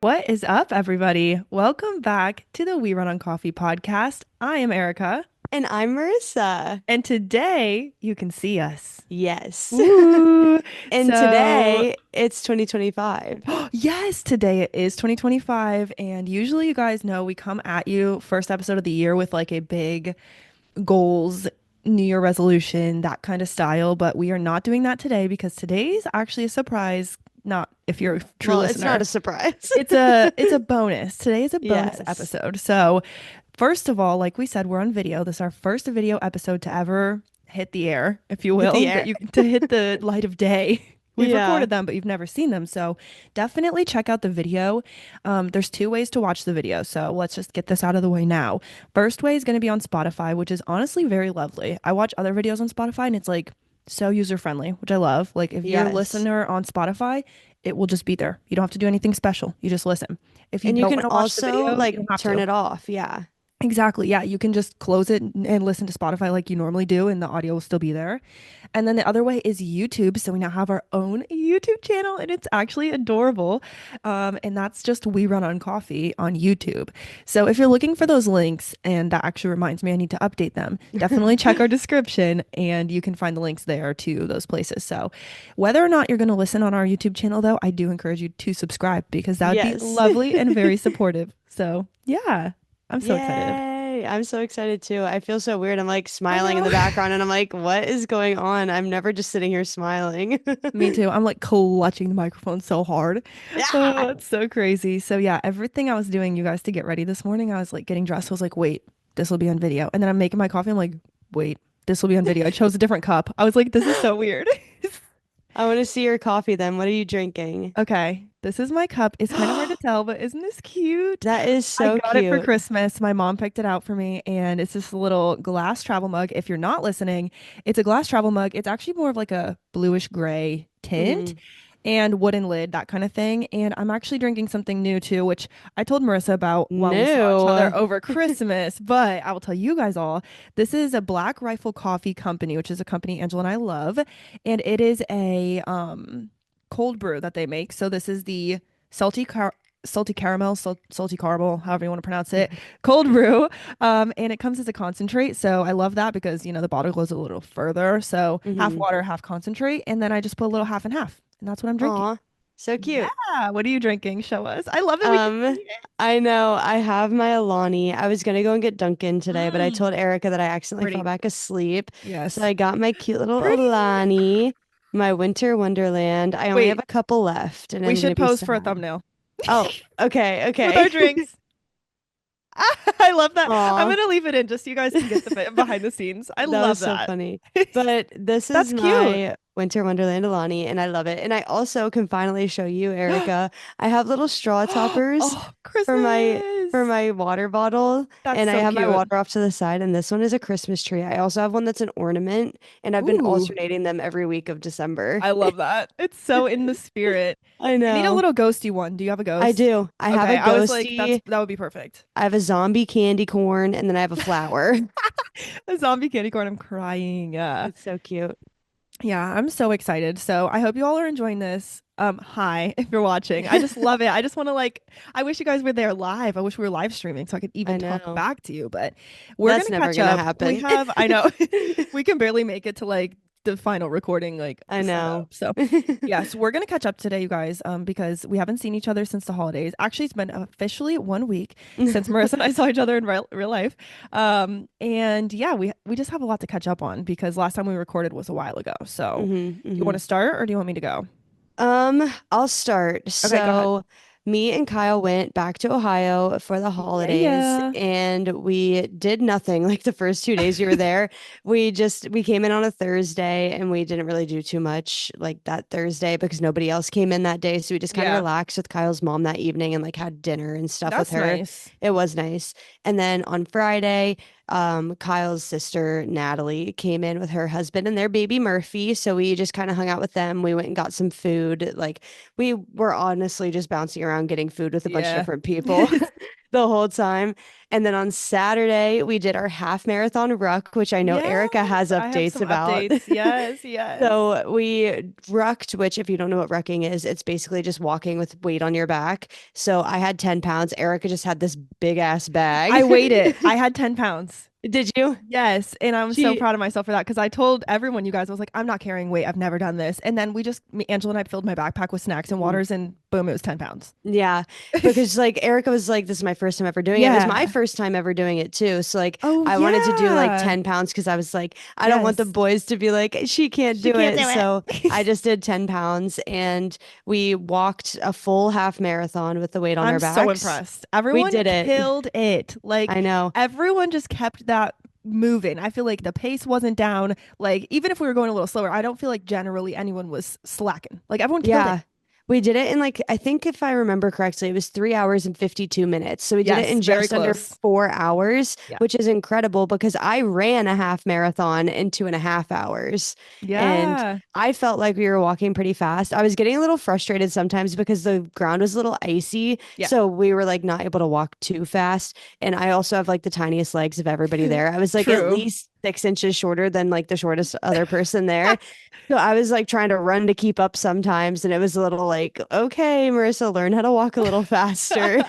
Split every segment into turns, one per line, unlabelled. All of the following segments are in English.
What is up, everybody? Welcome back to the We Run on Coffee podcast. I am Erica,
And I'm Marissa.
and today you can see us.
Yes.
Woo!
And
So,
today it's 2025.
yes, today it is 2025, and usually you guys know we come at you first episode of the year with like a big goals, New Year resolution, that kind of style, but we are not doing that today because today's actually a surprise. Not if you're a true
Well, it's not
listener.
a surprise.
It's a bonus. Today is a bonus
Yes.
episode. So, first of all, like we said, we're on video. This is our first video episode to ever hit the air, if you
Hit the
will, that
air.
you to hit the light of day. We've
Yeah.
recorded them, but you've never seen them. So definitely check out the video. There's two ways to watch the video. So let's just get this out of the way now. First way is going to be on Spotify, which is honestly very lovely. I watch other videos on Spotify and it's like so user friendly, which I love. Like if you're a
Yes.
listener on Spotify, it will just be there. You don't have to do anything special. You just listen. If you
And you
don't
can
want to watch the
also
video, you
like
don't have
turn
to.
it off. Yeah.
Exactly. Yeah. You can just close it and listen to Spotify like you normally do, and the audio will still be there. And then the other way is YouTube. So we now have our own YouTube channel, and it's actually adorable. And that's just We Run on Coffee on YouTube. So if you're looking for those links, and that actually reminds me, I need to update them, definitely check our description, and you can find the links there to those places. So whether or not you're going to listen on our YouTube channel, though, I do encourage you to subscribe because that would be
Yes.
lovely and very supportive. So yeah. I'm so excited.
Yay. I'm so excited too. I feel so weird. I'm like
I
smiling in
know.
the background and I'm like, what is going on? I'm never just sitting here smiling.
Me too. I'm like clutching the microphone so hard.
Yeah.
Oh, it's so crazy. So yeah, everything I was doing, you guys, to get ready this morning, I was like getting dressed. I was like, wait, this will be on video. And then I'm making my coffee. I'm like, wait, this will be on video. I chose a different cup. I was like, this is so weird.
I want to see your coffee then. What are you drinking?
Okay, this is my cup. It's kind of hard to tell, but isn't this cute?
That is
I
so
got it for
cute.
Christmas. My mom picked it out for me, and it's this little glass travel mug. If you're not listening, it's a glass travel mug. It's actually more of like a bluish gray tint
Hmm.
and wooden lid, that kind of thing. And I'm actually drinking something new too, which I told Marissa about while we saw each other
No.
over Christmas. But I will tell you guys all, this is a Black Rifle Coffee Company, which is a company Angela and I love, and it is a cold brew that they make. So this is the salty salty caramel, salty caramel, however you want to pronounce it, cold brew. And it comes as a concentrate. So I love that because, the bottle goes a little further. So half
Hmm.
water, half concentrate. And then I just put a little half and half. And that's what I'm drinking.
Aw, so cute.
Yeah. What are you drinking? Show us. I love that we can
Um,
see
I know I have my Alani. I was gonna go and get Dunkin' today, but I
it.
told Erica that I accidentally fell
Pretty.
back asleep. So
Yes.
I got my cute little
Pretty.
Alani, my Winter Wonderland. I only have
Wait,
a couple left, and
we
I'm gonna
should
be
pose for a
sad.
thumbnail
Oh, okay,
with our
okay.
drinks. I love that. I'm
Aw.
gonna leave it in just so you guys can get the behind the scenes. I
That was
love
so
that.
funny. But this is
That's cute.
my Winter Wonderland Alani, and I love it. And I also can finally show you, Erica. I have little straw toppers
Oh,
for my for
Christmas.
my water bottle,
That's
and I
so
have my
cute.
water off to the side. And this one is a Christmas tree. I also have one that's an ornament, and I've been
Ooh,
alternating them every week of December.
I love that. It's so in the spirit.
I
I need a
know.
little ghosty one. Do you have a
I
ghost?
do. I have
Okay,
a
I was like,
ghosty.
that would be perfect.
I have a zombie candy corn, and then I have a flower.
A zombie candy corn. I'm crying.
It's so cute.
Yeah, I'm so excited. So I hope you all are enjoying this. Hi, if you're watching. I just love it. I just want to I wish you guys were there live. I wish we were live streaming so I could even
I
talk
know.
back to you, but we're
That's
gonna
never
catch
gonna
up. We
happen.
have, I know, we can barely make it to like the final recording, like
I know.
setup. So yes, we're gonna catch up today, you guys, because we haven't seen each other since the holidays. Actually, it's been officially 1 week since Marissa and I saw each other in real life. And yeah, we just have a lot to catch up on because last time we recorded was a while ago. So
Hmm.
you want
Hmm.
to start or do you want me to go?
I'll start.
Okay, go ahead.
So me and Kyle went back to Ohio for the
Yeah,
holidays
yeah.
and we did nothing like the first 2 days you were there. We came in on a Thursday and we didn't really do too much like that Thursday because nobody else came in that day. So we just kind of
Yeah,
relaxed with Kyle's mom that evening and like had dinner and stuff with
that's
her.
nice.
It was nice. And then on Friday, Kyle's sister Natalie came in with her husband and their baby Murphy. So we just kind of hung out with them. We went and got some food. Like we were honestly just bouncing around getting food with a bunch of
Yeah.
different people. the whole time. And then on Saturday, we did our half marathon ruck, which I know
Yes,
Erica has
I have
updates
some
about.
updates. Yes, yes.
So we rucked, which if you don't know what rucking is, it's basically just walking with weight on your back. So I had 10 pounds. Erica just had this big ass
I
bag.
weighed it. I had 10 pounds.
Did you?
Yes, and I'm so
She
proud of myself for that because I told everyone, you guys, I was like, I'm not carrying weight. I've never done this. And then Angela and I filled my backpack with snacks and waters, and boom, it was 10 pounds.
Yeah, because like Erica was like, this is my first time ever doing it. It was my
Yeah.
first time ever doing it too. So like
Oh,
I wanted to do like
yeah.
10 pounds because I was like, I don't want the
Yes.
boys to be like, she can't
She
do
can't
it.
do
So I
it.
just did 10 pounds and we walked a full half marathon with the weight on
I'm
our
so
backs.
impressed.
We
Everyone
did it.
killed it. Like
I know.
everyone just kept that moving. I feel like the pace wasn't down. Like even if we were going a little slower, I don't feel like generally anyone was slacking. Like everyone killed it.
Yeah. We did it in like, I think if I remember correctly, it was 3 hours and 52 minutes. So we did it
Yes,
in
very
just under
close.
4 hours,
Yeah.
which is incredible because I ran a half marathon in 2.5 hours. And
Yeah.
I felt like we were walking pretty fast. I was getting a little frustrated sometimes because the ground was a little icy.
Yeah.
So we were like not able to walk too fast. And I also have like the tiniest legs of everybody there. I was like at
True.
least 6 inches shorter than like the shortest other person there. So I was like trying to run to keep up sometimes, and it was a little like, okay, Marissa, learn how to walk a little faster.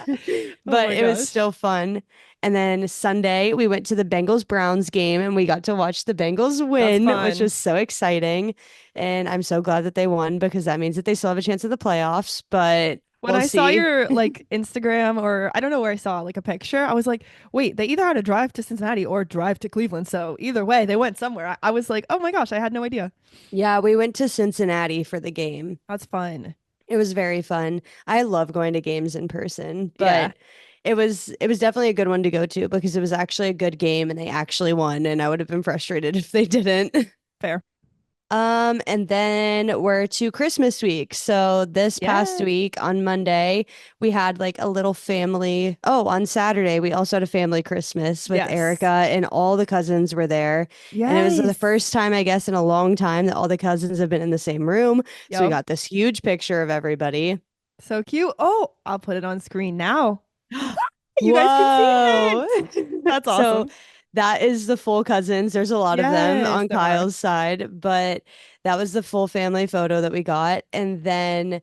Oh
But
my
it was
gosh.
still fun. And then Sunday, we went to the Bengals Browns game and we got to watch the Bengals
That's
win, which
fun.
was so exciting. And I'm so glad that they won because that means that they still have a chance at the playoffs, but
When
we'll
I saw
see.
your like Instagram or I don't know where I saw like a picture, I was like, wait, they either had to drive to Cincinnati or drive to Cleveland. So either way, they went somewhere. I was like, oh my gosh, I had no idea.
Yeah, we went to Cincinnati for the game.
That's fun.
It was very fun. I love going to games in person,
Yeah,
but it was definitely a good one to go to because it was actually a good game and they actually won and I would have been frustrated if they didn't.
fair.
And then we're to Christmas week. So this past
Yes.
week on Monday, we had like a little family. Oh, on Saturday, we also had a family Christmas with Erica
Yes.
and all the cousins were there. And it was the
Yes.
first time, I guess, in a long time that all the cousins have been in the same room. So we
Yep.
got this huge picture of everybody.
So cute. Oh, I'll put it on screen now. You guys can see
Whoa.
it. That's
So
awesome.
that is the full cousins. There's a lot of them
Yes,
on
there are.
Kyle's side, but that was the full family photo that we got. And then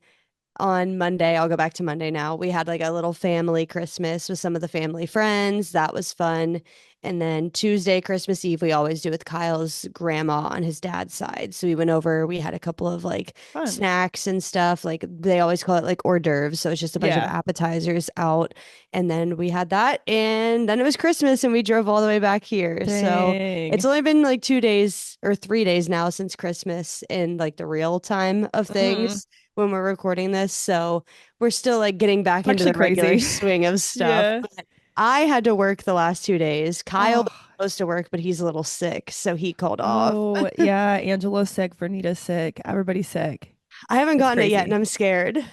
on Monday, I'll go back to Monday now. We had like a little family Christmas with some of the family friends. That was fun. And then Tuesday, Christmas Eve, we always do with Kyle's grandma on his dad's side. So we went over, we had a couple of like
Fun.
snacks and stuff. Like they always call it like hors d'oeuvres. So it's just a bunch of
Yeah.
appetizers out. And then we had that. And then it was Christmas and we drove all the way back here. So it's
Dang.
only been like 2 days or 3 days now since Christmas in like the real time of
Hmm.
things when we're recording this. So we're still like getting back
It's
into
actually
the regular
crazy.
swing of stuff.
Yeah.
But I had to work the last 2 days. Kyle was
Oh,
supposed to work, but he's a little sick, so he called off.
oh, yeah. Angela's sick. Vernita's sick. Everybody's sick.
I haven't
It's
gotten it yet, and
crazy.
I'm scared.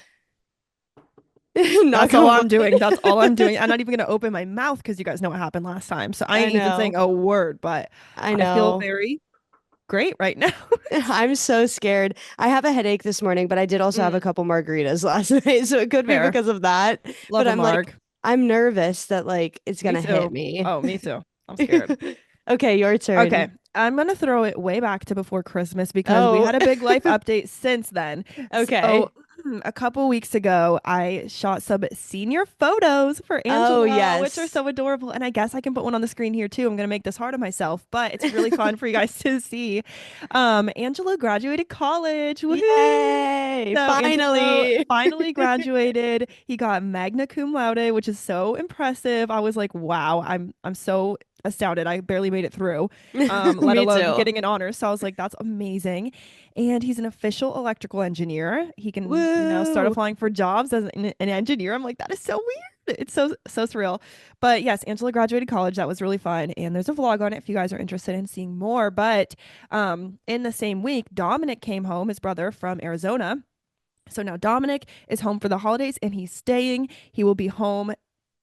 Knock
That's all
on
I'm doing.
wood.
That's all I'm doing. I'm not even gonna open my mouth because you guys know what happened last time. So I
I
ain't even saying
know.
a word, but
I
I feel
know.
very great right now.
I'm so scared. I have a headache this morning, but I did also have a
Mm,
couple margaritas last night, so it could be
fair.
because of that.
Love
But
a
I'm like,
marg.
I'm nervous that like it's
Me
gonna hit
too.
me.
Oh, me too. I'm scared.
Okay, your
Okay.
turn.
I'm gonna throw it way back to before Christmas because we
Oh,
had a big life update since then.
okay.
So a couple weeks ago, I shot some senior photos for
Oh,
Angela, which are
yes.
so adorable. And I guess I can put one on the screen here too. I'm gonna make this hard on myself, but it's really fun for you guys to see. Angela graduated college. Woohoo!
Yay!
So Angelo
Finally.
finally graduated. He got magna cum laude, which is so impressive. I was like, wow, I'm so astounded. I barely made it through, let
Me
alone
too.
getting an honor. So I was like, that's amazing. And he's an official electrical engineer. He can, start
Woo!
applying for jobs as an engineer. I'm like, that is so weird. It's so surreal. But yes, Angela graduated college. That was really fun. And there's a vlog on it if you guys are interested in seeing more. But in the same week, Dominic came home, his brother from Arizona. So now Dominic is home for the holidays and he's staying. He will be home,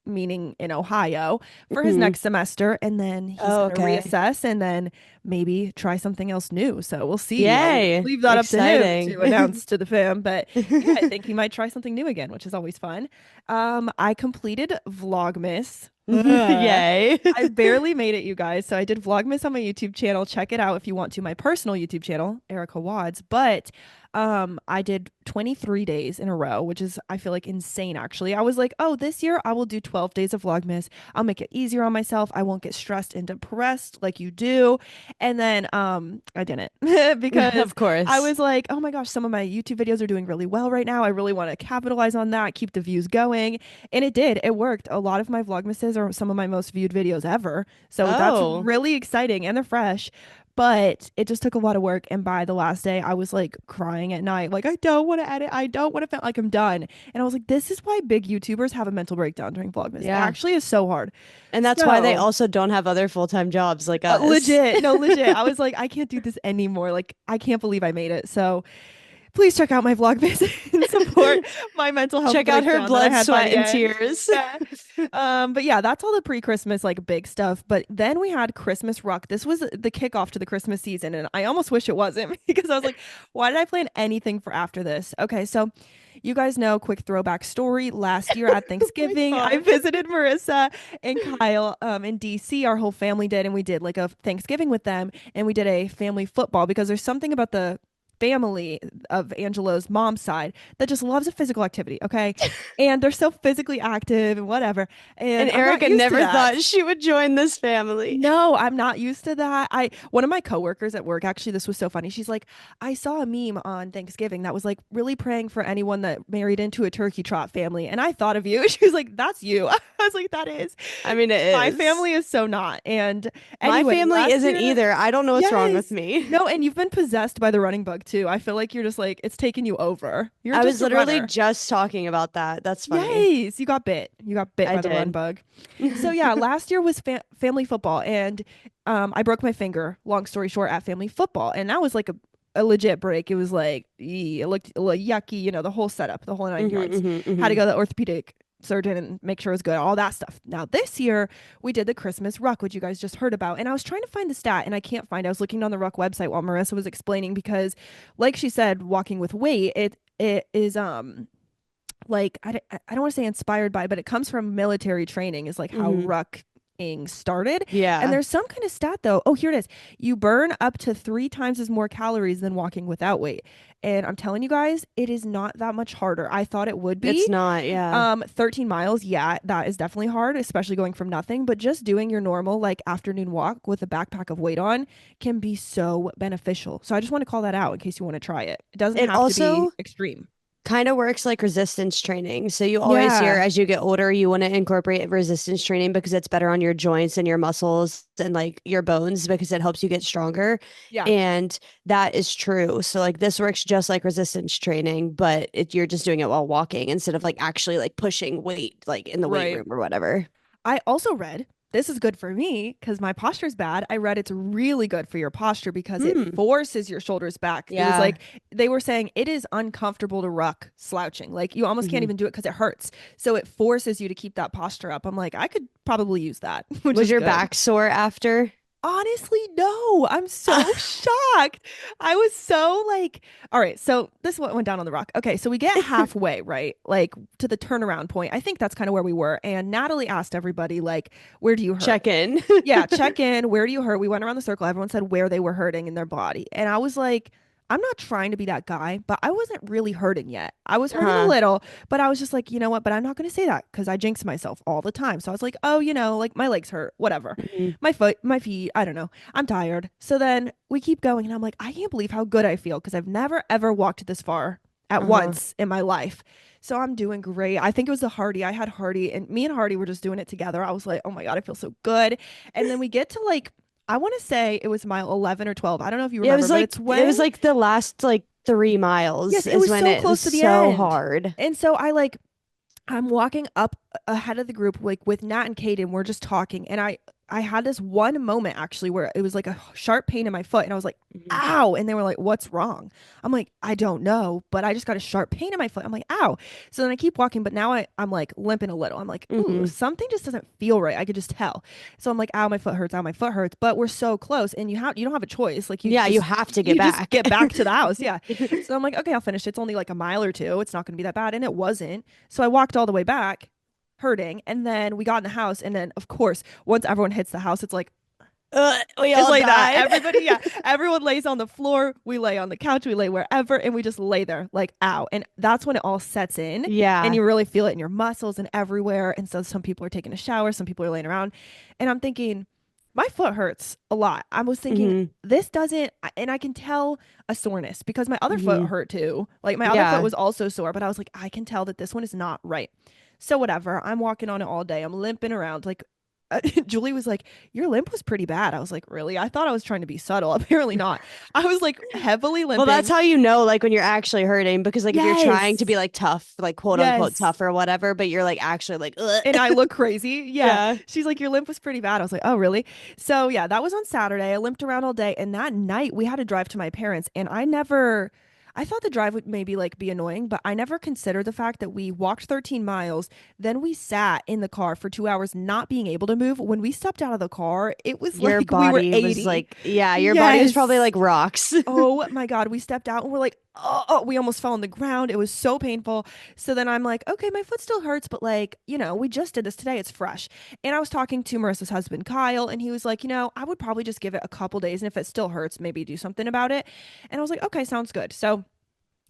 meaning in Ohio, for his
Mhm.
next semester. And then he's
Oh,
going to
okay.
reassess. And then maybe try something else new. So we'll see. I'll
Yay.
leave that up to him to
Exciting.
announce to the fam. But yeah, I think he might try something new again, which is always fun. I completed Vlogmas.
Yay.
I barely made it, you guys. So I did Vlogmas on my YouTube channel. Check it out if you want to. My personal YouTube channel, Erica Wads. But I did 23 days in a row, which is I feel like insane actually. I was like, "Oh, this year I will do 12 days of Vlogmas. I'll make it easier on myself. I won't get stressed and depressed like you do." And then I didn't because
Of
I
course.
was like, "Oh my gosh, some of my YouTube videos are doing really well right now. I really want to capitalize on that, keep the views going." And it did. It worked. A lot of my Vlogmases are some of my most viewed videos ever. So that's
Oh.
really exciting and they're fresh. But it just took a lot of work. And by the last day, I was like crying at night. Like, I don't want to edit. I don't want to feel like I'm done. And I was like, this is why big YouTubers have a mental breakdown during Vlogmas. It
Yeah.
actually is so hard.
And that's why they
So,
also don't have other full-time jobs like us.
legit. No, legit. I was like, I can't do this anymore. Like, I can't believe I made it. So, please check out my Vlogmas and support my mental health
Check out her
breakdown that I
blood,
had by
sweat,
the
and
end.
tears.
Yeah. But yeah, that's all the pre-Christmas like big stuff. But then we had Christmas Rock. This was the kickoff to the Christmas season, and I almost wish it wasn't because I was like, why did I plan anything for after this? Okay, so you guys know, quick throwback story. Last year at
Oh my
Thanksgiving, I
God.
visited Marissa and Kyle in DC. Our whole family did, and we did like a Thanksgiving with them, and we did a family football because there's something about the family of Angelo's mom's side that just loves a physical activity, okay? And they're so physically active and whatever.
And
And I'm not
Erica
used to
never
that.
thought she would join this family.
No, I'm not used to that. I One of my coworkers at work, actually, this was so funny. She's like, I saw a meme on Thanksgiving that was like really praying for anyone that married into a turkey trot family. And I thought of you. She was like, that's you. I was like, that is.
I mean, it
My
is.
family is so not. And
My
anyway,
family
last
isn't
year,
either. I don't know what's wrong with
yes.
me.
No, and you've been possessed by the running bug too. I feel like you're just like, it's taken you over. You're
I
just
was
a
literally
runner.
just talking about that. That's funny.
Yes, you got bit. You got bit
I
by the run
did.
bug. So yeah, last year was family football, and I broke my finger. Long story short, at family football, and that was like a legit break. It was like it looked a little yucky, the whole setup, the whole nine yards. Had to
Hmm.
go to the orthopedic surgeon and make sure it was good, all that stuff. Now this year we did the Christmas ruck, which you guys just heard about, and I was trying to find the stat, and I can't find it. I was looking on the ruck website while Marissa was explaining because, like she said, walking with weight, it is like I don't want to say inspired by, but it comes from military training is like how
Hmm.
rucking started. And
Yeah.
there's some kind of stat though. Oh, here it is. You burn up to 3 times as more calories than walking without weight. And I'm telling you guys, it is not that much harder. I thought it would
It's
be.
not. Yeah.
13 miles, yeah, that is definitely hard, especially going from nothing. But just doing your normal like afternoon walk with a backpack of weight on can be so beneficial. So I just want to call that out in case you want to try it. It doesn't
It
have to be
also
extreme.
kind of works like resistance training. So you always hear
Yeah.
as you get older, you want to incorporate resistance training because it's better on your joints and your muscles and like your bones because it helps you get stronger.
Yeah.
And that is true. So like this works just like resistance training, but you're just doing it while walking instead of like actually like pushing weight like in the weight
Right.
room or whatever.
I also read this is good for me because my posture is bad. I read it's really good for your posture because it
Hmm.
forces your shoulders back. It was
Yeah.
like they were saying it is uncomfortable to ruck slouching. Like you almost can't
Hmm.
even do it because it hurts. So it forces you to keep that posture up. I'm like, I could probably use that, which
Was
is
your
good.
back sore after?
Honestly, no. I'm so shocked. I was so like, all right, so this is what went down on the rock. Okay, so we get halfway, right? Like to the turnaround point. I think that's kind of where we were. And Natalie asked everybody, like, where do you hurt?
Check in.
Yeah, check in. Where do you hurt? We went around the circle. Everyone said where they were hurting in their body. And I was like, I'm not trying to be that guy, but I wasn't really hurting yet. I was hurting a
Uh-huh.
little, but I was just like, you know what? But I'm not going to say that because I jinx myself all the time. So I was like, oh, like my legs hurt, whatever.
Mhm.
My feet, I don't know. I'm tired. So then we keep going. And I'm like, I can't believe how good I feel because I've never, ever walked this far at
Uh-huh.
once in my life. So I'm doing great. I think it was the Hardy. I had Hardy, and me and Hardy were just doing it together. I was like, oh my God, I feel so good. And then we get to like, I want to say it was mile 11 or 12. I don't know if you
Yeah,
remember, but it's
it
when,
was like the last like 3 miles
yes, it
is
was
when
so
it was
close to the
so
end.
hard.
And so I'm walking up ahead of the group, like with Nat and Kate, and we're just talking. And I had this one moment actually where it was like a sharp pain in my foot and I was like,
Mhm.
ow. And they were like, what's wrong? I'm like, I don't know, but I just got a sharp pain in my foot. I'm like, ow. So then I keep walking, but now I'm like limping a little. I'm like, ooh,
Mhm.
something just doesn't feel right. I could just tell. So I'm like, ow, my foot hurts, ow, my foot hurts. But we're so close and you don't have a choice. Like
Yeah, you have to get
you just
back.
get back to the house. Yeah. So I'm like, okay, I'll finish. It's only like a mile or two. It's not gonna be that bad. And it wasn't. So I walked all the way back hurting. And then we got in the house. And then, of course, once everyone hits the house, it's like,
We
it's
all
like that.
died.
Everybody, yeah, everyone lays on the floor. We lay on the couch. We lay wherever, and we just lay there, like, ow. And that's when it all sets in, and
Yeah.
you really feel it in your muscles and everywhere. And so some people are taking a shower, some people are laying around, and I'm thinking, my foot hurts a lot. I was thinking,
Hmm.
this doesn't, and I can tell a soreness because my other foot
Hmm.
hurt too. Like my other foot
Yeah.
was also sore, but I was like, I can tell that this one is not right. So whatever. I'm walking on it all day. I'm limping around like Julie was like, "Your limp was pretty bad." I was like, "Really?" I thought I was trying to be subtle. Apparently not. I was like heavily
Well, that's
limping.
how you know, like when you're actually hurting, because like if you're trying to be
Yes.
like tough, like quote unquote
Yes.
tough or whatever, but you're like actually like, ugh.
And I look crazy. Yeah.
Yeah.
She's like, "Your limp was pretty bad." I was like, "Oh, really?" So, yeah, that was on Saturday. I limped around all day. And that night we had to drive to my parents. And I thought the drive would maybe like be annoying, but I never considered the fact that we walked 13 miles. Then we sat in the car for 2 hours, not being able to move. When we stepped out of the car, it was
Your
like we were
body was
80.
like, yeah, your body was probably
Yes.
like rocks.
Oh my God, we stepped out and we're like, oh, we almost fell on the ground. It was so painful. So then I'm like, okay, my foot still hurts, but like, we just did this today. It's fresh. And I was talking to Marissa's husband, Kyle, and he was like, I would probably just give it a couple days. And if it still hurts, maybe do something about it. And I was like, okay, sounds good. So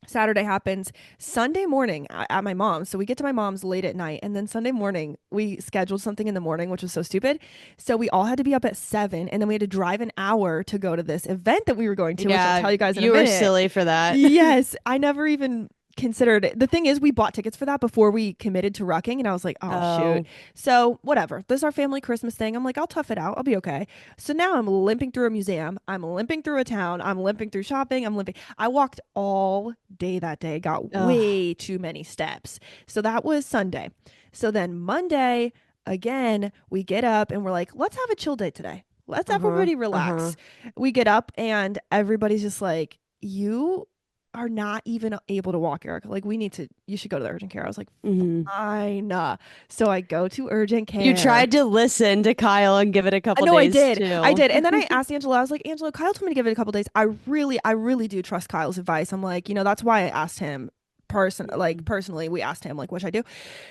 Saturday happens. Sunday morning at my mom's. So we get to my mom's late at night. And then Sunday morning, we scheduled something in the morning, which was so stupid. So we all had to be up at 7. And then we had to drive an hour to go to this event that we were going to, which I'll
Yeah,
tell you guys in a
you were
minute.
silly for that.
Yes, I never even considered it. The thing is, we bought tickets for that before we committed to rucking, and I was like, oh shoot.
Oh.
So whatever. This is our family Christmas thing. I'm like, I'll tough it out. I'll be okay. So now I'm limping through a museum. I'm limping through a town. I'm limping through shopping. I'm limping. I walked all day that day. Got
Ugh.
way too many steps. So that was Sunday. So then Monday, again, we get up and we're like, let's have a chill day today. Let's
Uh-huh.
everybody
Uh-huh.
relax. We get up and everybody's just like, you are not even able to walk, Erica. Like, you should go to the urgent care. I was like,
Hmm.
fine. So I go to urgent
You
care.
tried to listen to Kyle and give it a couple
No, I
days
did. I
too.
did. And then I asked Angela, I was like, Angela, Kyle told me to give it a couple days. I really do trust Kyle's advice. I'm like, that's why I asked him
Mhm.
personally, we asked him like what should I do?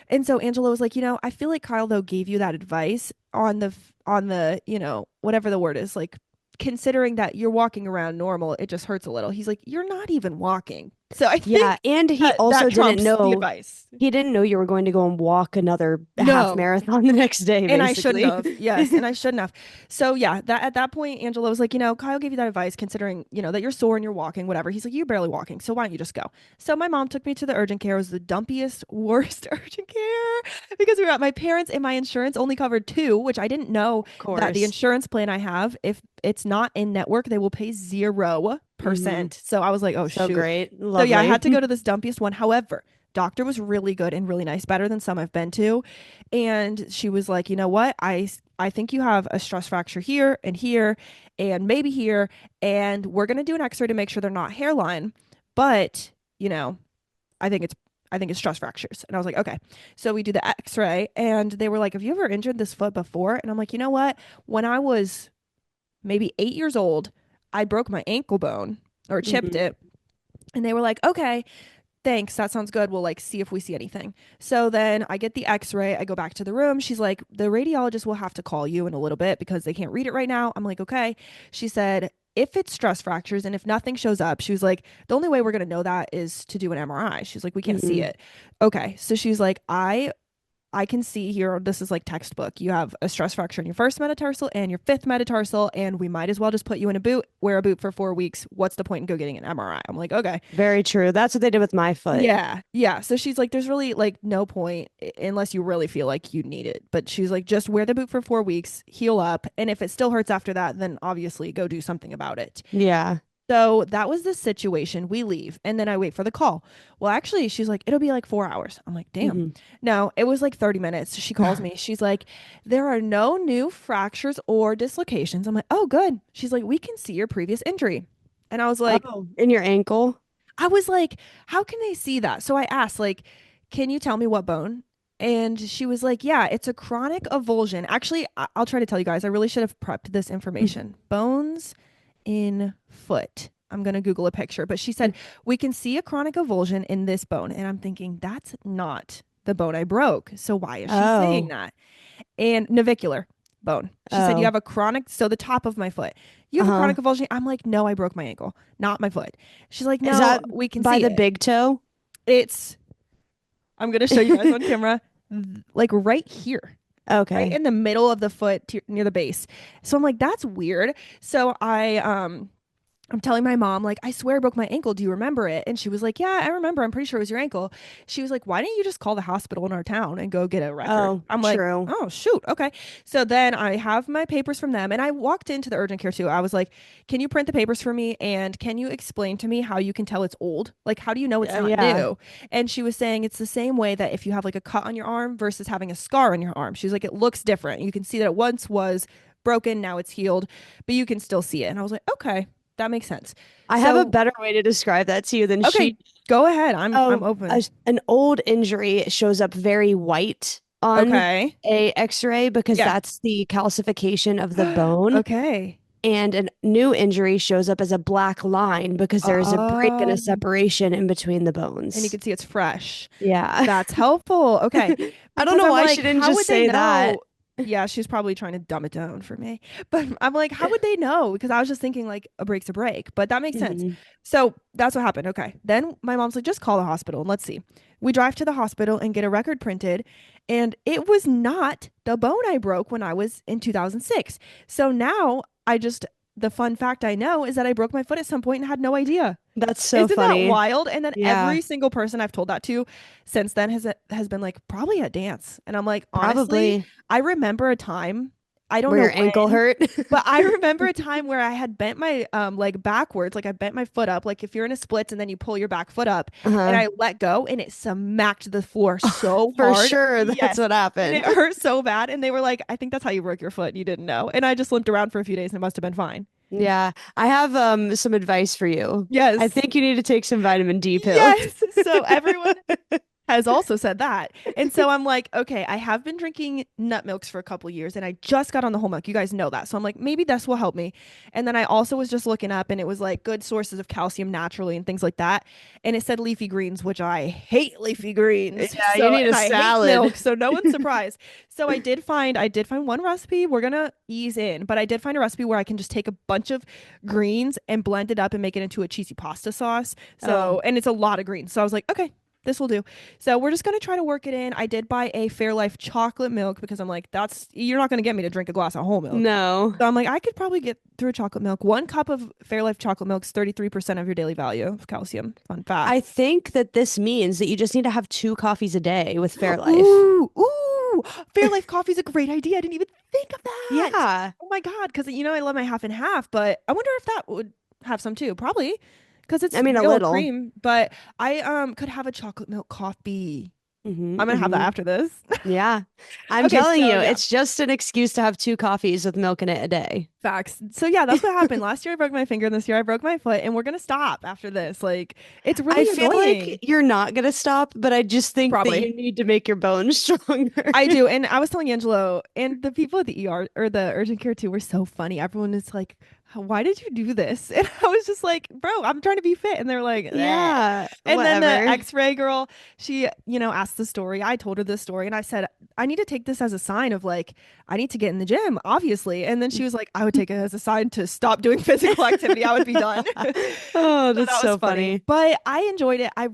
And so Angela was like, I feel like Kyle though gave you that advice on the, whatever the word is, like considering that you're walking around normal, it just hurts a little. He's like, you're not even walking. So I
Yeah,
think
and he
that
also didn't
trumps the
know
advice.
he didn't know you were going to go and walk another half
No.
marathon the next day,
And I shouldn't
basically.
have. Yes, and I shouldn't have. So yeah, that at that point, Angela was like, Kyle gave you that advice considering, that you're sore and you're walking, whatever. He's like, you're barely walking. So why don't you just go? So my mom took me to the urgent care. It was the dumpiest, worst urgent care because we were at my parents and my insurance only covered two, which I didn't know
Of
that the
course.
insurance plan I have, if it's not in network, they will pay
Hmm.
0%. So I was like, oh
So
shoot.
great.
So yeah, I
Lovely.
had to go to this dumpiest one. However, doctor was really good and really nice, better than some I've been to. And she was like, you know what? I think you have a stress fracture here and maybe here. And we're gonna do an x-ray to make sure they're not hairline. But, you know, I think it's I think it's stress fractures. And I was like, okay. So we do the x-ray and they were like, have you ever injured this foot before? And I'm like, you know what? When I was maybe 8 years old, I broke my ankle bone or chipped
Hmm.
it. And they were like, okay, thanks, that sounds good, we'll like see if we see anything. So then I get the x-ray, I go back to the room, she's like, the radiologist will have to call you in a little bit because they can't read it right now. I'm like, okay. She said, if it's stress fractures and if nothing shows up, she was like, the only way we're going to know that is to do an MRI. She's like, we can't see
Hmm.
it. Okay, so she's like, I can see here, this is like textbook. You have a stress fracture in your first metatarsal and your fifth metatarsal, and we might as well just put you in a boot, wear a boot for 4 weeks. What's the point in go getting an MRI? I'm like, okay.
Very true. That's what they did with my foot.
Yeah. Yeah. So she's like, there's really like no point unless you really feel like you need it. But she's like, just wear the boot for 4 weeks, heal up. And if it still hurts after that, then obviously go do something about it.
Yeah.
So that was the situation. We leave and then I wait for the call. Well, actually, she's like, it'll be like 4 hours. I'm like, damn.
Hmm.
No, it was like 30 minutes. She calls me. She's like, there are no new fractures or dislocations. I'm like, oh, good. She's like, we can see your previous injury. And
Oh, in your ankle?
I was like, how can they see that? So I asked, like, can you tell me what bone? And she was like, yeah, it's a chronic avulsion. Actually, I'll try to tell you guys. I really should have prepped this information. Bones in foot. I'm going to Google a picture, but she said, we can see a chronic avulsion in this bone. And I'm thinking, that's not the bone I broke. So why is she saying
Oh,
that? And navicular bone. She said, you
oh,
have a chronic, so the top of my foot. You have a
uh-huh.
chronic avulsion. I'm like, no, I broke my ankle, not my foot. She's like,
Is
no,
that
we can
by
see
the
it.
big toe?
It's, I'm going to show you guys on camera, like right here, right
Okay.
in the middle of the foot near the base. So I'm like, that's weird. So I'm telling my mom, like, I swear I broke my ankle. Do you remember it? And she was like, yeah, I remember. I'm pretty sure it was your ankle. She was like, why didn't you just call the hospital in our town and go get a record?
Oh,
I'm like,
true.
oh, shoot. Okay. So then I have my papers from them and I walked into the urgent care too. I was like, can you print the papers for me? And can you explain to me how you can tell it's old? Like, how do you know it's not
Yeah.
new? And she was saying it's the same way that if you have like a cut on your arm versus having a scar on your arm, she's like, it looks different. You can see that it once was broken, now it's healed, but you can still see it. And I was like, okay, that makes sense.
I have a
So,
better way to describe that to you than
okay,
she.
go ahead. I'm
Oh,
open.
an old injury shows up very white on
Okay.
a X-ray because
Yeah.
that's the calcification of the bone.
Okay.
And a new injury shows up as a black line because there's a break and a
Um,
separation in between the
and you
bones.
can see it's fresh.
Yeah.
That's helpful. Okay.
I don't
Because
know
I'm
why she
like,
didn't
how
just
would they
say that.
know? Yeah, she's probably trying to dumb it down for me. But I'm like, how would they know? Because I was just thinking like a break's a break, but that makes sense.
Mhm.
So that's what happened. Okay. Then my mom's like, just call the hospital and let's see. We drive to the hospital and get a record printed, and it was not the bone I broke when I was in 2006. So now the fun fact I know is that I broke my foot at some point and had no idea.
That's so
Isn't that
funny.
wild? And then
Yeah,
every single person I've told that to since then has been like probably at dance. And I'm like, honestly,
probably
I remember a time, I don't
where
know
your ankle
when,
hurt.
but I remember a time where I had bent my leg backwards, like I bent my foot up, like if you're in a splits and then you pull your back foot up, and
Uh-huh.
I let go and it smacked the floor so
For
hard.
sure, that's
Yes.
what
And it
happened.
hurt so bad. And they were like, I think that's how you broke your foot. And you didn't know. And I just limped around for a few days and it must have been fine.
Yeah, I have some advice for you. I
Yes.
think you need to take some vitamin D pills.
Yes. So everyone has also said that. And so I'm like, okay, I have been drinking nut milks for a couple years and I just got on the whole milk. You guys know that. So I'm like, maybe this will help me. And then I also was just looking up and it was like good sources of calcium naturally and things like that. And it said leafy greens, which I hate leafy greens.
Yeah, you
So,
need a
and I hate
salad.
milk. So no one's surprised. So I did find one recipe. We're going to ease in, but I did find a recipe where I can just take a bunch of greens and blend it up and make it into a cheesy pasta sauce.
Oh,
So, and it's a lot of greens. So I was like, okay, this will do. So we're just gonna try to work it in. I did buy a Fairlife chocolate milk because I'm like, that's you're not gonna get me to drink a glass of whole milk.
no.
So I'm like, I could probably get through a chocolate milk. 1 cup of Fairlife chocolate milk is 33% of your daily value of calcium. Fun
I
fact.
think that this means that you just need to have 2 coffees a day with Fairlife.
Ooh. Fairlife coffee is a great idea. I didn't even think of that.
Yeah.
Oh my God. Because I love my half and half, but I wonder if that would have some too. Probably because it's
I mean, a
real
little.
cream. But I could have a chocolate milk coffee.
Hmm,
I'm gonna have that
hmm.
after this.
Yeah. I'm
Okay,
telling
so
you,
yeah,
it's just an excuse to have 2 coffees with milk in it a day.
facts. So yeah, that's what happened. Last year I broke my finger, and this year I broke my foot, and we're gonna stop after this. Like, it's
I
really
feel like
annoying.
you're not going to stop, but I just think that
Probably.
you need to make your bones stronger.
I do. And I was telling Angelo and the people at the ER or the urgent care too were so funny. Everyone is like, why did you do this? And I was just like, bro, I'm trying to be fit. And they're like, "Bleh."
Yeah,
And then the
whatever.
x-ray girl, she, asked the story. I told her the story and I said, I need to take this as a sign of like, I need to get in the gym, obviously. And then she was like, I would take it as a sign to stop doing physical activity. I would be done.
Oh,
So
that's
that was
so
funny.
funny.
But I enjoyed it. I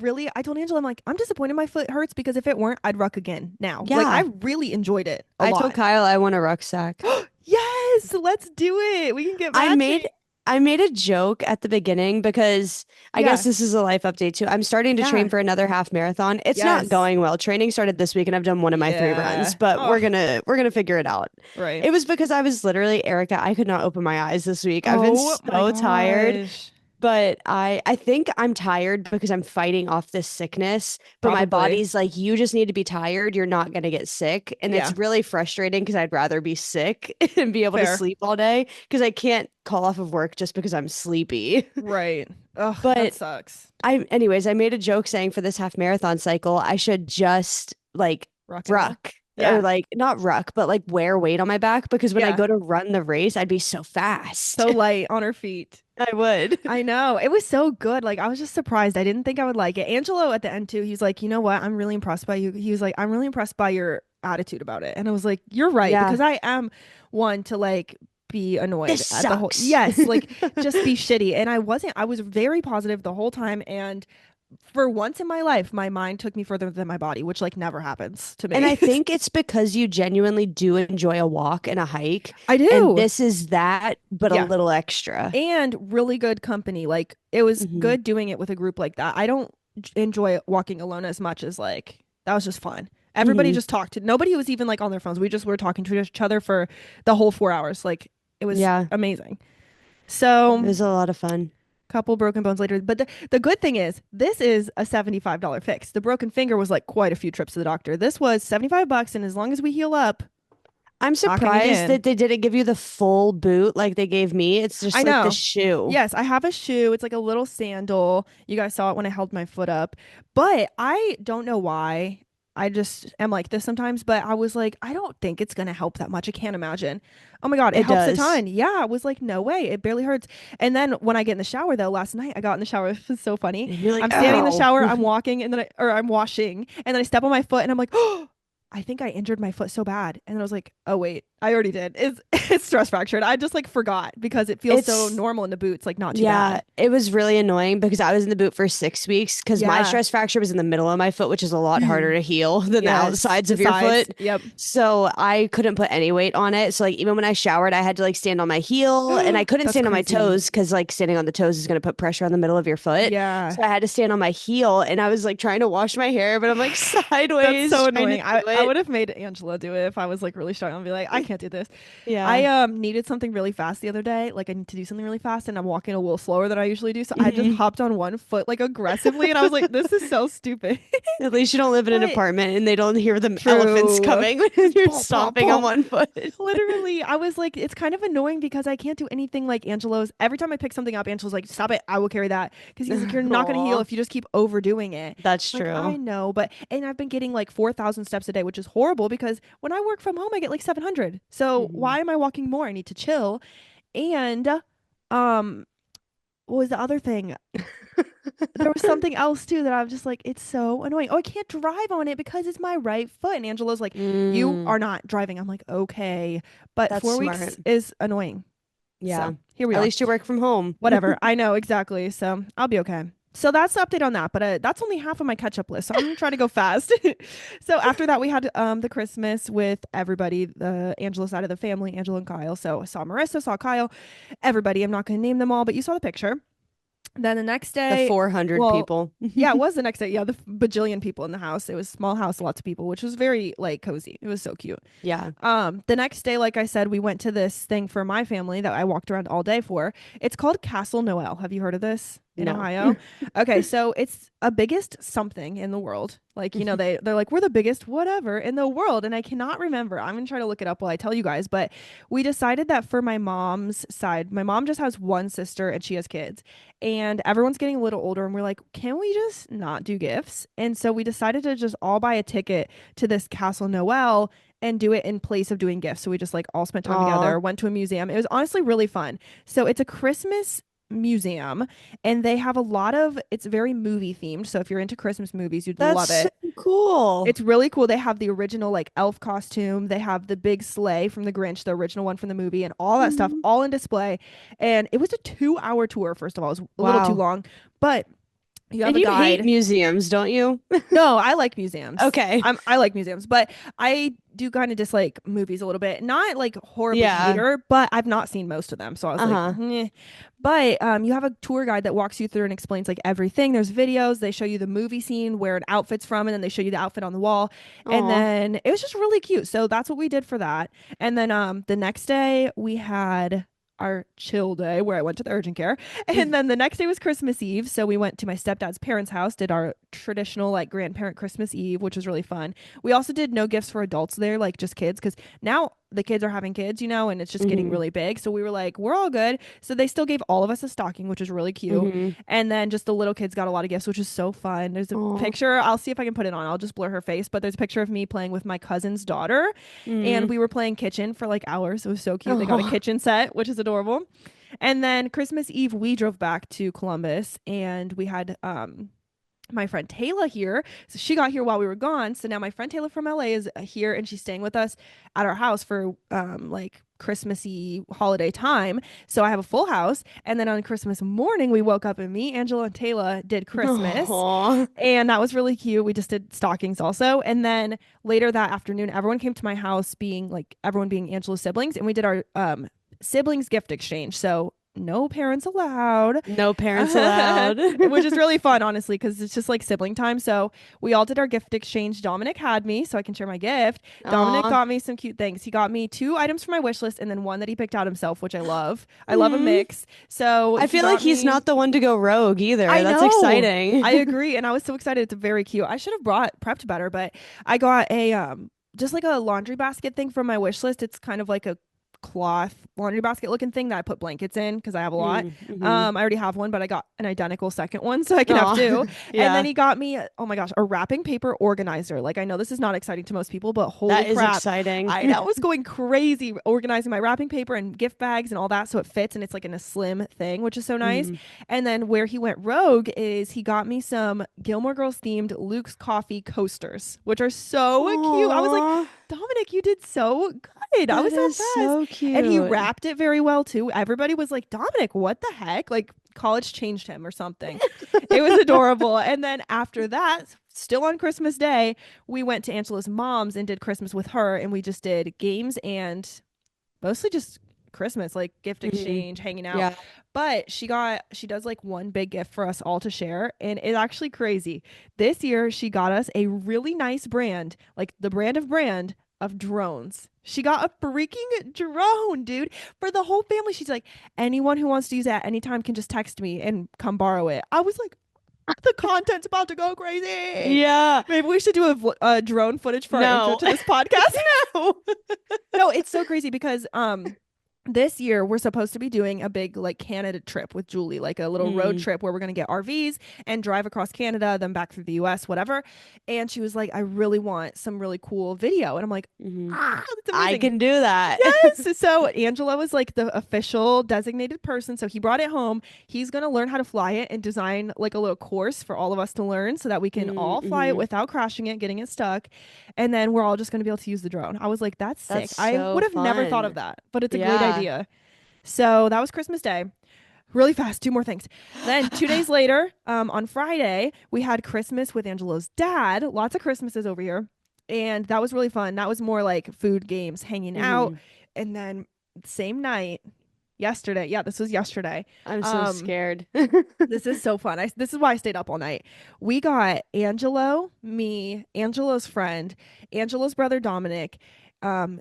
told Angela, I'm like, I'm disappointed my foot hurts because if it weren't, I'd ruck again now. Like, I
Yeah,
really enjoyed it a
I told
lot.
Kyle I want a rucksack.
Yes, let's do it. We can get
I
matching.
made I made a joke at the beginning because I guess
Yeah.
this is a life update too. I'm starting to train
Yeah.
for another half marathon. It's not
Yes.
going well. Training started this week and I've done one of my 3 runs,
Yeah.
but
Oh,
we're gonna figure it out.
right.
It was because I was literally, Erica, I could not open my eyes this week. I've been
Oh my
so tired.
gosh.
But I think I'm tired because I'm fighting off this sickness, but my
Probably.
body's like, you just need to be tired. You're not going to get sick. And it's
Yeah,
really frustrating because I'd rather be sick and be able to
fair.
sleep all day because I can't call off of work just because I'm sleepy.
Right. Ugh, that
But
sucks.
anyways, I made a joke saying for this half marathon cycle, I should just like
Rock and roll.
ruck or
Yeah.
like not ruck, but like wear weight on my back because when I
Yeah.
go to run the race, I'd be so fast.
So light on her feet.
I would.
I know. It was so good. Like I was just surprised. I didn't think I would like it. Angelo at the end too, he's like, "You know what? I'm really impressed by you." He was like, "I'm really impressed by your attitude about it." And I was like, "You're right,"
Yeah.
because I am one to like be
This
annoyed at the whole,
sucks.
yes, like just be shitty. And I wasn't. I was very positive the whole time, and for once in my life, my mind took me further than my body, which like never happens to
And
me.
I think it's because you genuinely do enjoy a walk and a hike.
I
And
do.
this is that, but a
Yeah.
little extra.
And really good company. Like it was
Hmm.
good doing it with a group like that. I don't enjoy walking alone as much as like that was just fun. Everybody
Hmm.
just talked. Nobody was even like on their phones. We just were talking to each other for the whole 4 hours. Like it was
Yeah,
amazing.
it
So,
was a lot of fun.
couple broken bones later. But the good thing is, this is a $75 fix. The broken finger was like quite a few trips to the doctor. This was 75 bucks. And as long as we heal up,
I'm
knocking
surprised
again.
that they didn't give you the full boot like they gave me. It's
I
just like the
know.
shoe.
Yes, I have a shoe. It's like a little sandal. You guys saw it when I held my foot up. But I don't know why. I just am like this sometimes. But I was like, I don't think it's going to help that much. I can't imagine. Oh my God, it
It
helps a
does.
ton. Yeah, I was like, no way. It barely hurts. And then when I get in the shower, though, last night I got in the shower. It was so funny.
And you're like,
I'm standing in the
oh.
shower, I'm walking, and then or I'm washing, and then I step on my foot, and I'm like, oh, I think I injured my foot so bad. And then I was like, oh wait, I already did. It's stress fractured. I just like forgot because it feels so
It's
normal in the boots, like not too
Yeah,
bad.
it was really annoying because I was in the boot for 6 weeks because my
Yeah.
stress fracture was in the middle of my foot, which is a lot harder
Mm.
to heal than the
Yes.
outsides
The
of your
sides.
foot.
Yep.
So I couldn't put any weight on it. So like even when I showered, I had to like stand on my heel and I couldn't
That's
stand on my
crazy.
toes because like standing on the toes is going to put pressure on the middle of your foot.
Yeah.
So I had to stand on my heel and I was like trying to wash my hair, but I'm like
That's
sideways
so
trying to
annoying.
do
I
it.
would have made Angela do it if I was like really struggling. I'd be like, I can't do this. I
Yeah.
needed something really fast the other day. Like I need to do something really fast and I'm walking a little slower than I usually do. So I just
Mhm.
hopped on one foot like aggressively and I was like, this is so stupid.
At least you don't live in an
But
apartment and they don't hear the elephants
true.
coming when you're
Bump, bump,
stomping on
bump.
one foot.
Literally, I was like, it's kind of annoying because I can't do anything like Angelo's. Every time I pick something up, Angelo's like, stop it, I will carry that. Because he's like, you're not going to heal
Aw.
if you just keep overdoing it.
That's
Like, I
true.
know, but, and I've been getting like 4,000 steps a day, which is horrible because when I work from home, I get like 700. So
Mhm.
why am I walking more? I need to chill. And, um, what was the other thing? There was something else too that I'm just like, it's so annoying. Oh, I can't drive on it because it's my right foot. And Angelo's like, you
Mm,
are not driving. I'm like, okay. But
that's
4 weeks
smart.
is annoying.
Yeah.
So here we
At
are.
least you work from home.
Whatever. I know exactly. So I'll be okay. So that's the update on that. But that's only half of my catch up list. So I'm gonna try to go fast. So after that, we had the Christmas with everybody, the Angela side of the family, Angela and Kyle. So I saw Marissa, saw Kyle, everybody. I'm not gonna name them all, but you saw the picture. Then the next
The
day,
400
well,
people.
yeah, it was the next day. Yeah, the bajillion people in the house. It was a small house, lots of people, which was very like cozy. It was so cute.
Yeah.
The next day, like I said, we went to this thing for my family that I walked around all day for. It's called Castle Noel. Have you heard of this in
No.
Ohio? Okay, so it's a biggest something in the world. Like, they're like, we're the biggest whatever in the world. And I cannot remember. I'm gonna try to look it up while I tell you guys, but we decided that for my mom's side, my mom just has one sister and she has kids. And everyone's getting a little older, and we're like, can we just not do gifts? And so we decided to just all buy a ticket to this Castle Noel and do it in place of doing gifts. So we just like all spent time
Aw.
together, went to a museum. It was honestly really fun. So it's a Christmas museum and they have a lot of it's very movie themed. So if you're into Christmas movies, you'd
That's
love
so
it.
cool.
It's really cool. They have the original like elf costume. They have the big sleigh from the Grinch, the original one from the movie, and all that stuff
Mhm.
all in display. And it was a 2 hour tour, first of all. It was a little too
Wow.
long, but you have
And
a
you hate
guide.
museums, don't you?
No, I like museums.
Okay.
I like museums, but I do kind of dislike movies a little bit. Not like horribly
Yeah.
hater, but I've not seen most of them. So I was like,
Uh-huh.
"Meh." But you have a tour guide that walks you through and explains like everything. There's videos. They show you the movie scene where an outfit's from, and then they show you the outfit on the wall. And
Aw.
then it was just really cute. So that's what we did for that. And then the next day we had our chill day where I went to the urgent care. And then the next day was Christmas Eve. So we went to my stepdad's parents' house, did our traditional like grandparent Christmas Eve, which was really fun. We also did no gifts for adults there, like just kids, because now the kids are having kids, and it's just getting
Hmm.
really big. So we were like, we're all good. So they still gave all of us a stocking, which was really cute.
Hmm.
And then just the little kids got a lot of gifts, which is so fun. There's a
Oh.
picture. I'll see if I can put it on. I'll just blur her face, but there's a picture of me playing with my cousin's daughter, and
Mm.
we were playing kitchen for like hours. It was so cute. They got a
Oh.
kitchen set, which is adorable. And then Christmas Eve, we drove back to Columbus, and we had my friend Taylor here. So she got here while we were gone. So now my friend Taylor from LA is here, and she's staying with us at our house for like Christmassy holiday time. So I have a full house. And then on Christmas morning, we woke up and me, Angela, and Taylor did Christmas.
Oh.
And that was really cute. We just did stockings also. And then later that afternoon, everyone came to my house, being like everyone being Angela's siblings, and we did our siblings gift exchange. So no parents allowed,
No parents allowed.
which is really fun, honestly, because it's just like sibling time. So we all did our gift exchange. Dominic had me, so I can share my gift. Dominic
Aw.
got me some cute things. He got me two items for my wish list and then one that he picked out himself, which I love. I love a
Mm.
mix. So
I
he
feel like
got
he's
me.
not the one to go rogue either.
I
That's
know.
exciting.
I agree, and I was so excited. It's very cute. I should have brought prepped better, but I got a just like a laundry basket thing from my wish list. It's kind of like a cloth laundry basket looking thing that I put blankets in because I have a lot.
Mm-hmm.
I already have one, but I got an identical second one, so I can have
Aw.
two. And then
Yeah,
he got me, oh my gosh, a wrapping paper organizer. Like I know this is not exciting to most people, but holy
that is
crap.
exciting.
I was going crazy organizing my wrapping paper and gift bags and all that so it fits and it's like in a slim thing, which is so nice.
Hmm.
And then where he went rogue is he got me some Gilmore Girls themed Luke's Coffee coasters, which are so cute. I was like,
Aw,
Dominic, you did so good. I
that
was so
is
impressed.
so
And he
cute.
wrapped it very well too. Everybody was like, Dominic, what the heck? Like college changed him or something. It was adorable. And then after that, still on Christmas Day, we went to Angela's mom's and did Christmas with her. And we just did games and mostly just Christmas, like gift
Hmm.
exchange, hanging out.
Yeah.
But she does like one big gift for us all to share. And it's actually crazy. This year, she got us a really nice brand, like the brand of drones. She got a freaking drone, dude, for the whole family. She's like, anyone who wants to use it at any time can just text me and come borrow it. I was like, the content's about to go crazy.
Yeah.
Maybe we should do a drone footage for our intro
No.
to this podcast.
No.
No, it's so crazy because this year we're supposed to be doing a big like Canada trip with Julie, like a little road
Mm.
trip where we're going to get RVs and drive across Canada, then back through the US, whatever. And she was like, I really want some really cool video. And I'm like,
Hmm.
that's
I
amazing.
can do that.
Yes. So Angela was like the official designated person. So he brought it home. He's going to learn how to fly it and design like a little course for all of us to learn so that we can all fly it
Mm-hmm.
without crashing it, getting it stuck. And then we're all just going to be able to use the drone. I was like, that's sick.
That's
I
so
would have never thought of
fun.
that, but it's a great
Yeah.
idea. So that was Christmas Day. Really fast, two more things. Then 2 days later, on Friday, we had Christmas with Angelo's dad. Lots of Christmases over here. And that was really fun. That was more like food, games, hanging out.
Hmm.
And then same night, yesterday. Yeah, this was yesterday.
I'm so
Um,
scared.
this is so fun. This is why I stayed up all night. We got Angelo, me, Angelo's friend, Angelo's brother Dominic,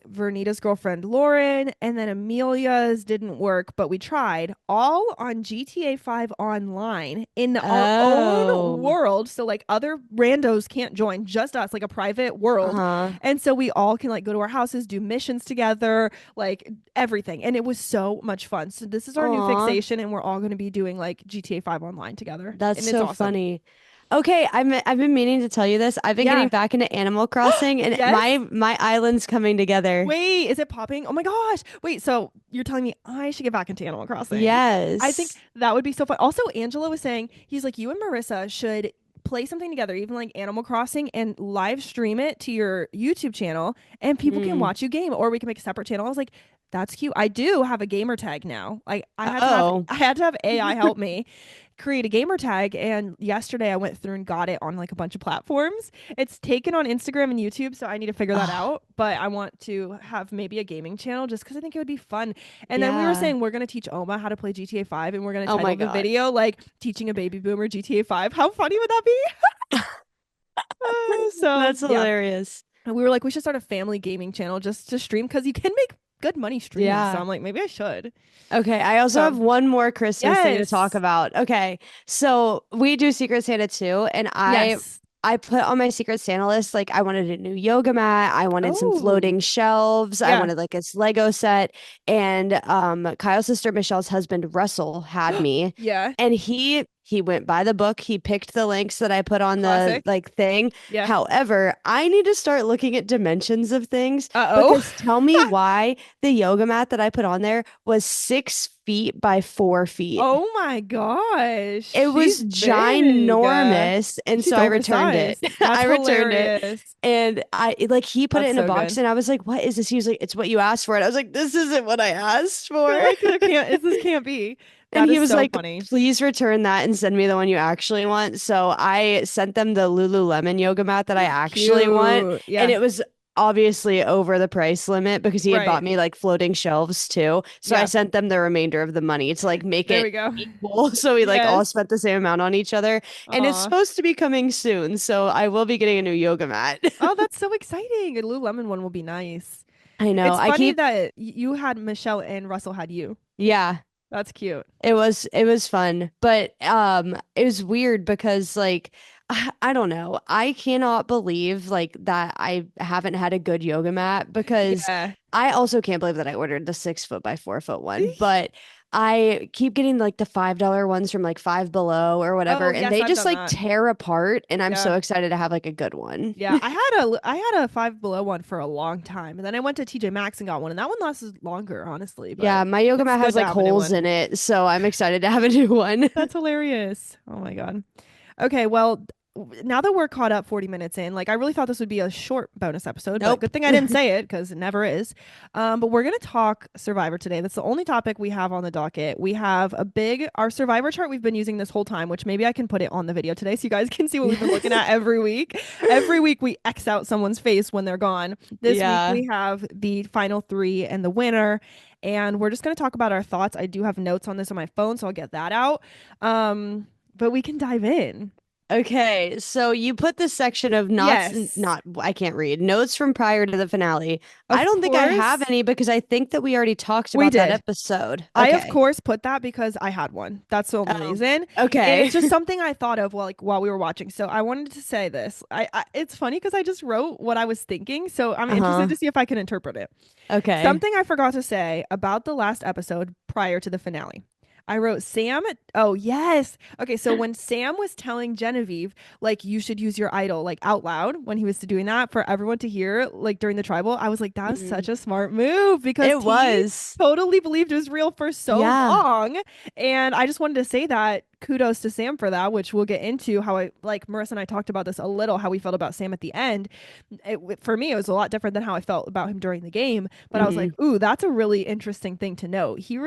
VERNEITTA's girlfriend Lauren, and then Amelia's didn't work, but we tried all on GTA 5 online in our own
Oh.
world. So like other randos can't join, just us, like a private world.
Uh-huh.
And so we all can like go to our houses, do missions together, like everything. And it was so much fun. So this is our new
Aw.
fixation, and we're all going to be doing like GTA 5 online together.
That's
And it's
so
awesome.
funny. Okay, I've been meaning to tell you this. I've been getting
Yeah.
back into Animal Crossing and
Yes.
my island's coming together.
Wait, is it popping? Oh my gosh. Wait, so you're telling me I should get back into Animal Crossing? I think
Yes.
that would be so fun. Also, Angela was saying, he's like, you and Marissa should play something together, even like Animal Crossing, and live stream it to your YouTube channel, and people can
Mm.
watch you game, or we can make a separate channel. I was like, that's cute. I do have a gamer tag now. Like
Oh.
I had to have AI help me create a gamer tag, and yesterday I went through and got it on like a bunch of platforms. It's taken on Instagram and YouTube, so I need to figure that
Ah,
out, but I want to have maybe a gaming channel just because I think it would be fun. And then we were
yeah.
saying we're going to teach Oma how to play GTA 5, and we're going to
Oh my
title the
God.
video like teaching a baby boomer GTA 5. How funny would that be? So
That's
yeah,
hilarious.
and we were like, we should start a family gaming channel just to stream because you can make good money streams. So
Yeah.
I'm like, maybe I should.
Okay, I also
So
have one more Christmas thing to talk
yes.
about. Okay, so we do Secret Santa too, and
Yes.
I put on my Secret Santa list like I wanted a new yoga mat, I wanted some
Oh,
floating shelves, I
yeah.
wanted like this Lego set, and Kyle's sister Michelle's husband Russell had me,
Yeah.
and he went by the book, he picked the links that I put on the
Classic.
like thing.
Yeah.
However, I need to start looking at dimensions of things
Uh-oh.
because tell me why the yoga mat that I put on there was 6 feet by 4 feet.
Oh my gosh.
It
She's
was
big.
ginormous. And
She's
so I returned it.
oversized. That's
I returned it.
hilarious.
And like he put it
That's
in a
so
box
good.
and I was like, what is this? He was like, it's what you asked for. And I was like, this isn't what I asked
You're
for.
like, there can't, this can't be.
And
That
he
is
was
so
like,
funny.
please return that and send me the one you actually want. So I sent them the Lululemon yoga mat that I actually want.
Cute.
And
Yeah.
it was obviously over the price limit because he had bought
Right.
me like floating shelves too. So I
Yeah.
sent them the remainder of the money to like make
There
it
we go.
equal. So we like all
Yes.
spent the same amount on each other. And it's
Aw.
supposed to be coming soon. So I will be getting a new yoga mat.
Oh, that's so exciting. A Lululemon one will be nice.
I know.
It's
I
funny
keep,
that you had Michelle and Russell had you.
yeah.
That's cute.
It was fun, but it was weird because like I don't know. I cannot believe like that I haven't had a good yoga mat because
Yeah.
I also can't believe that I ordered the 6 foot by 4 foot one, but I keep getting like the $5 ones from like Five Below or whatever,
Oh,
and
yes,
they
I've
just
done
like
that.
tear apart, and I'm
Yeah.
so excited to have like a good one.
Yeah, I had a Five Below one for a long time, and then I went to TJ Maxx and got one, and that one lasted longer, honestly.
Yeah,
But
my yoga
it's
mat has
good to
like
have a new
holes
one.
in it, so I'm excited to have a new one.
That's hilarious. Oh my God. Okay, well, now that we're caught up 40 minutes in, like I really thought this would be a short bonus episode, but
Nope.
good thing I didn't say it because it never is. But we're gonna talk Survivor today. That's the only topic we have on the docket. We have our Survivor chart we've been using this whole time, which maybe I can put it on the video today so you guys can see what we've been looking at every week. Every week we X out someone's face when they're gone. This week
Yeah.
we have the final three and the winner. And we're just going to talk about our thoughts. I do have notes on this on my phone, so I'll get that out. But we can dive in.
Okay, so you put this section of
Yes,
not, I can't read, notes from prior to the finale. I
of
don't think I have
course
any because I think that we already talked
we
about that
did.
episode.
I of
Okay.
course put that because I had one. That's the only
Oh,
reason. And
okay.
it's just something I thought of while we were watching. So I wanted to say this. It's funny because I just wrote what I was thinking. So I'm interested
Uh-huh.
to see if I can interpret it.
Okay.
Something I forgot to say about the last episode prior to the finale. I wrote Sam. Oh, yes. Okay, so when Sam was telling Genevieve, like, you should use your idol, like, out loud when he was doing that for everyone to hear, like, during the tribal, I was like, that was such
Mhm.
a smart move because
It
T
was.
totally believed it was real for so
Yeah.
long. And I just wanted to say that kudos to Sam for that, which we'll get into how like, Marissa and I talked about this a little, how we felt about Sam at the end. For me, it was a lot different than how I felt about him during the game. But I was like,
Mhm.
ooh, that's a really interesting thing to note. He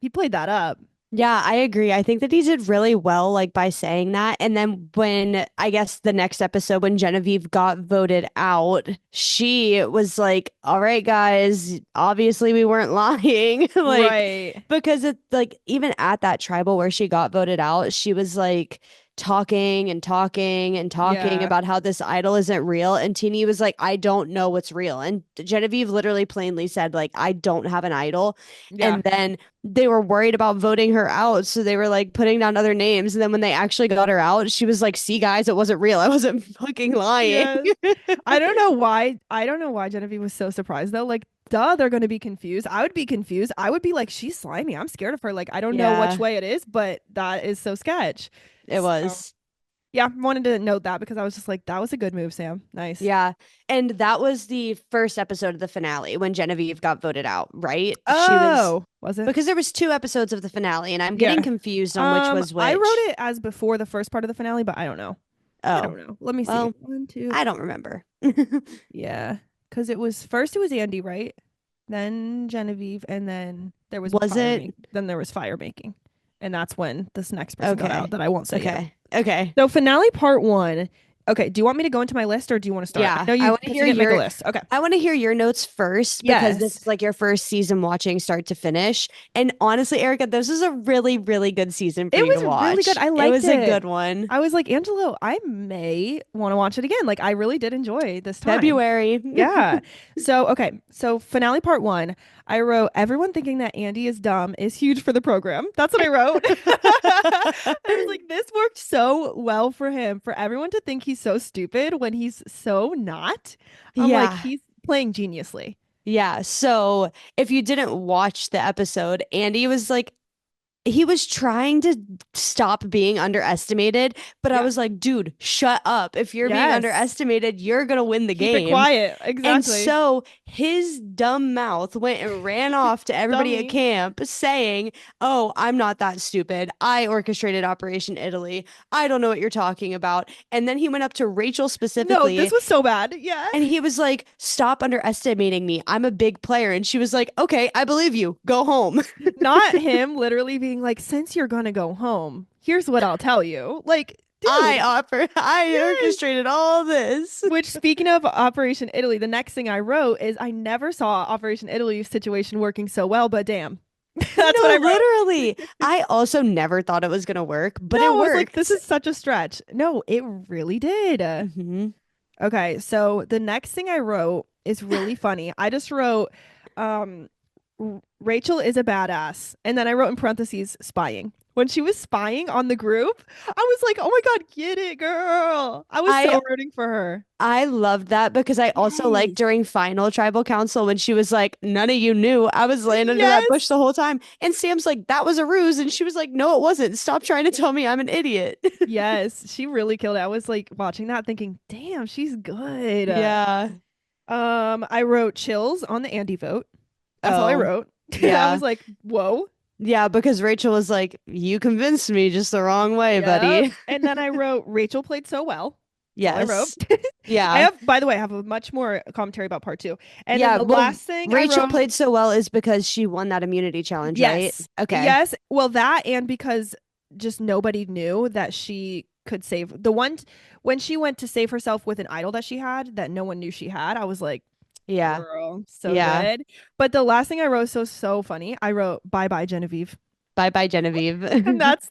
played that up.
Yeah, I agree. I think that he did really well, like by saying that. And then when I guess the next episode, when Genevieve got voted out, she was like, all right, guys, obviously we weren't lying. Like,
Right.
because it, like, even at that tribal where she got voted out, she was like, talking and talking and talking
Yeah.
about how this idol isn't real. And Teeny was like, I don't know what's real. And Genevieve literally plainly said, like, I don't have an idol.
Yeah.
And then they were worried about voting her out. So they were like putting down other names. And then when they actually got her out, she was like, see, guys, it wasn't real. I wasn't fucking lying.
Yes. I don't know why. I don't know why Genevieve was so surprised though. Like, duh, they're gonna be confused. I would be confused. I would be like, she's slimy. I'm scared of her. Like, I don't know which
Yeah,
way it is, but that is so sketch.
it
So
was.
yeah, wanted to note that because I was just like, that was a good move, Sam. Nice.
Yeah. And that was the first episode of the finale when Genevieve got voted out, right? She was
Oh, was it?
because there was two episodes of the finale and I'm getting
Yeah.
confused on which was
I wrote
which.
it as before the first part of the finale, but I don't know. I
Oh,
don't know. Let me see.
well,
One, two.
I don't remember.
Yeah. Because it was Andy, right? Then Genevieve, and then there was
Was it?
then there was fire making. And that's when this next person got out
Okay.
that I won't say yet.
Okay. Okay.
So finale part one, Okay, do you want me to go into my list or do you want to start? I
Yeah,
know
I
you
want to
because you
hear
didn't make a
your
list. Okay.
I want to hear your notes first because this
Yes.
is like your first season watching start to finish. And honestly, Erica, this is a really, really good season for
It
you to
was really good.
watch.
I
It
liked
was a
it.
good one.
I was like, Angelo, I may want to watch it again. Like, I really did enjoy this time.
February.
Yeah. So, okay. So, finale part one, I wrote, everyone thinking that Andy is dumb is huge for the program. That's what I wrote. I was like, this worked so well for him, for everyone to think he's so stupid when he's so not. I'm like,
Yeah.
he's playing geniusly.
Yeah. So if you didn't watch the episode, Andy was like, he was trying to stop being underestimated, but I
Yeah.
was like, dude, shut up. If you're being
Yes.
underestimated, you're gonna win the
Keep it
game.
quiet.
And
Exactly.
so his dumb mouth went and ran off to everybody at
Dummy.
camp saying, oh, I'm not that stupid. I orchestrated Operation Italy. I don't know what you're talking about. And then he went up to Rachel
No, this
specifically
was so bad. Yeah.
and he was like, stop underestimating me. I'm a big player. And she was like, okay, I believe you. Go home.
Not him literally being like, since you're gonna go home, here's what I'll tell you. Like, dude,
I
yes.
orchestrated all this.
Which, speaking of Operation Italy, the next thing I wrote is I never saw Operation Italy situation working so well, but damn. That's what I
No,
wrote.
literally. I also never thought it was going to work, but it
No, I was like, this
worked.
is such a stretch. No, it really did.
Hmm.
Okay, so the next thing I wrote is really funny. I just wrote, um, Rachel is a badass. And then I wrote in parentheses, spying. When she was spying on the group, I was like, oh my God, get it, girl. I was
I
so rooting for her.
I loved that because I also liked
Yes.
during final tribal council when she was like, none of you knew I was laying under that bush
Yes.
the whole time. And Sam's like, that was a ruse. And she was like, no, it wasn't. Stop trying to tell me I'm an idiot.
Yes. She really killed it. I was like watching that thinking, damn, she's good.
Yeah.
I wrote chills on the Andy vote. That's all I
Oh,
wrote. I
yeah.
was like, whoa.
Yeah, because Rachel was like, you convinced me just the wrong way,
Yep.
buddy.
And then I wrote Rachel played so well. That's all I wrote.
Yes.
I
Yeah.
have, by the way, I have a much more commentary about part two. And then
Yeah.
the
Well,
last thing I
Rachel
wrote,
played so well is because she won that immunity challenge, right?
yes,
Okay.
yes. Well, that and because just nobody knew that she could save the one when she went to save herself with an idol that she had that no one knew she had. I was like,
Yeah.
girl, so
Yeah.
good. But the last thing I wrote so funny. I wrote bye bye Genevieve,
Bye bye,
and
Genevieve.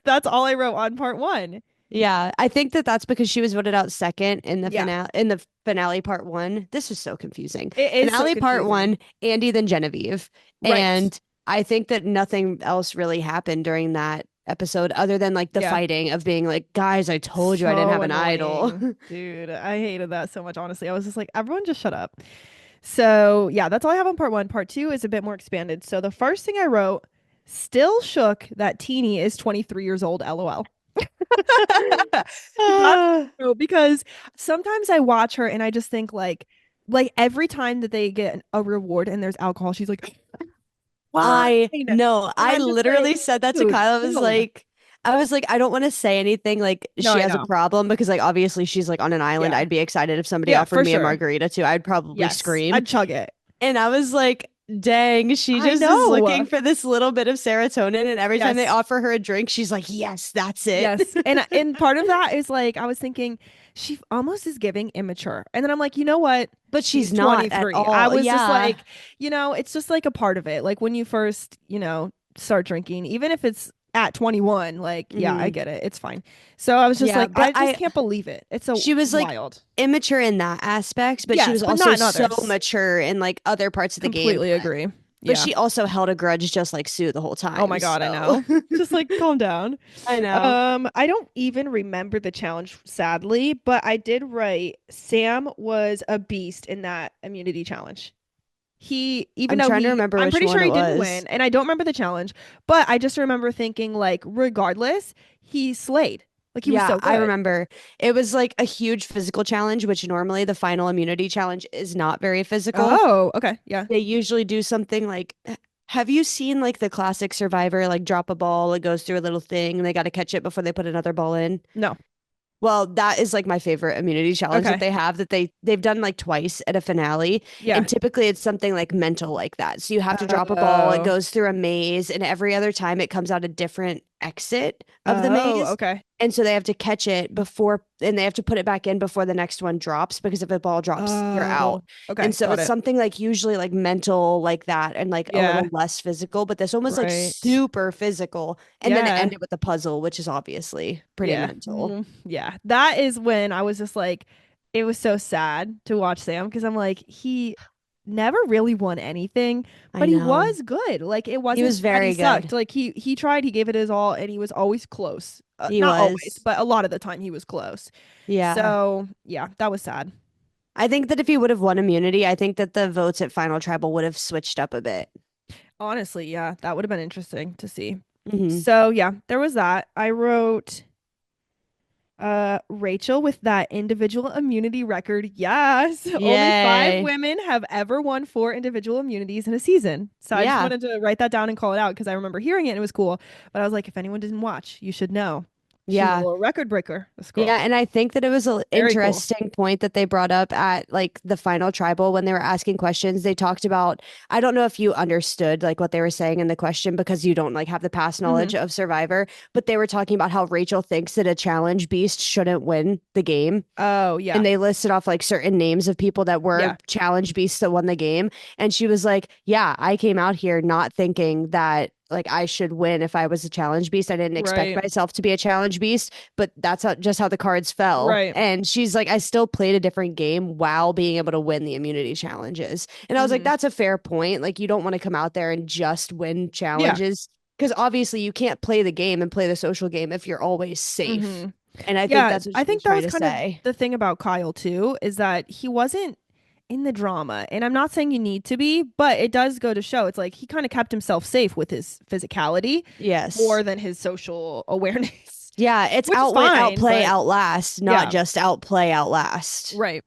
that's all I wrote on part one.
Yeah, I think that that's because she was voted out second
Yeah,
in the finale part one. This is so confusing.
it is so
Finale part
confusing.
one, Andy then Genevieve.
Right.
And I think that nothing else really happened during that episode other than like the
Yeah.
fighting of being like, guys, I told you I didn't
So
have an idol.
annoying. Dude, I hated that so much, honestly. I was just like, everyone just shut up. So, yeah, that's all I have on part one. Part two is a bit more expanded. So, the first thing I wrote, still shook that Teeny is 23 years old, LOL. That's
Ah,
true because sometimes I watch her and I just think like every time that they get a reward and there's alcohol, she's like, fine.
I
And
know. I
I'm just like,
literally said that to
dude,
Kyle.
no.
I was like, I don't want to say anything like
No,
she
I
has a
know.
problem because like obviously she's like on an island.
Yeah.
I'd be excited if somebody
Yeah,
offered
for
me a
sure.
margarita too. I'd probably
Yes.
scream.
I'd chug it.
And I was like, dang, she
I
just is looking
know.
for this little bit of serotonin. And every time they
Yes.
offer her a drink, she's like, yes, that's it.
Yes. And part of that is like I was thinking she almost is giving immature. And then I'm like, you know what?
But
She's
she's not at
23. I
all.
was just
Yeah.
like, it's just like a part of it. Like when you first, start drinking, even if it's at 21, like, yeah, I
Hmm.
get it. It's fine. So I was just
Yeah.
like, I
But
just can't believe it. It's so
she was like
wild.
immature in that aspect, but she
Yes,
was
but
also
not in
so
others.
mature in like other parts of the game.
Completely agree.
But
Yeah.
she also held a grudge just like Sue the whole
Oh
time.
my God, I
So
know. Just like calm down.
I know.
I don't even remember the challenge, sadly, but I did write Sam was a beast in that immunity challenge. Even
I'm
though
trying to remember
I'm
which
pretty
one
sure
it
he didn't
was.
win, and I don't remember the challenge, but I just remember thinking, like, regardless, he slayed. Like, he was
Yeah,
so
I
good.
remember. It was like a huge physical challenge, which normally the final immunity challenge is not very physical.
Oh, okay. Yeah.
They usually do something like, have you seen like the classic Survivor, like drop a ball, it goes through a little thing, and they got to catch it before they put another ball in?
No.
Well, that is like my favorite immunity challenge that
Okay.
they have that they've done like twice at a finale.
Yeah.
And typically it's something like mental like that. So you have to drop a ball, it
Oh,
goes through a maze, and every other time it comes out a different exit of the
Oh,
maze.
okay.
And so they have to catch it before, and they have to put it back in before the next one drops, because if a ball drops, you're out.
Oh,
And
okay.
so
Got
it's
it.
something like usually like mental like that and like a little
Yeah.
less physical, but this one was like
Right.
super physical. And then it
Yeah.
ended with a puzzle, which is obviously pretty
Yeah.
mental.
Yeah. That is when I was just like, it was so sad to watch Sam because I'm like, he never really won anything,
I
but he
know.
was good. Like it
He
wasn't
was
that he
very
sucked.
good.
Like he tried, he gave it his all, and he was always close.
He
Not always,
was.
but a lot of the time he was close.
Yeah.
So yeah, that was sad.
I think that if he would have won immunity, I think that the votes at Final Tribal would have switched up a bit.
Honestly, yeah, that would have been interesting to see.
Hmm.
So yeah, there was that. I wrote Rachel with that individual immunity record. Yes. Only five
Yay.
women have ever won four individual immunities in a season. So I just
Yeah.
wanted to write that down and call it out because I remember hearing it and it was cool. But I was like, if anyone didn't watch, you should know. She's a
Yeah.
little record breaker, this girl.
Yeah, and I think that it was an
Very cool.
interesting point that they brought up at like the final tribal when they were asking questions. They talked about, I don't know if you understood like what they were saying in the question because you don't like have the past
Hmm.
knowledge of Survivor, but they were talking about how Rachel thinks that a challenge beast shouldn't win the game.
Oh, yeah.
And they listed off like certain names of people that were
Yeah.
challenge beasts that won the game. And she was like, yeah, I came out here not thinking that like I should win if I was a challenge beast. I didn't expect
Right.
myself to be a challenge beast, but that's just how the cards fell.
Right.
And she's like, I still played a different game while being able to win the immunity challenges. And I was like,
Hmm.
that's a fair point. Like, you don't want to come out there and just win
Yeah.
challenges because obviously you can't play the game and play the social game if you're always safe.
Hmm.
And I think
Yeah.
that's what
I
she was
think that
trying
was
to
kind of
say.
the thing about Kyle, too, is that he wasn't in the drama. And I'm not saying you need to be, but it does go to show it's like he kind of kept himself safe with his physicality
Yes.
more than his social awareness,
Yeah, it's
which is
outwit,
fine,
outplay,
but
outlast, not
yeah,
just outplay, outlast.
right.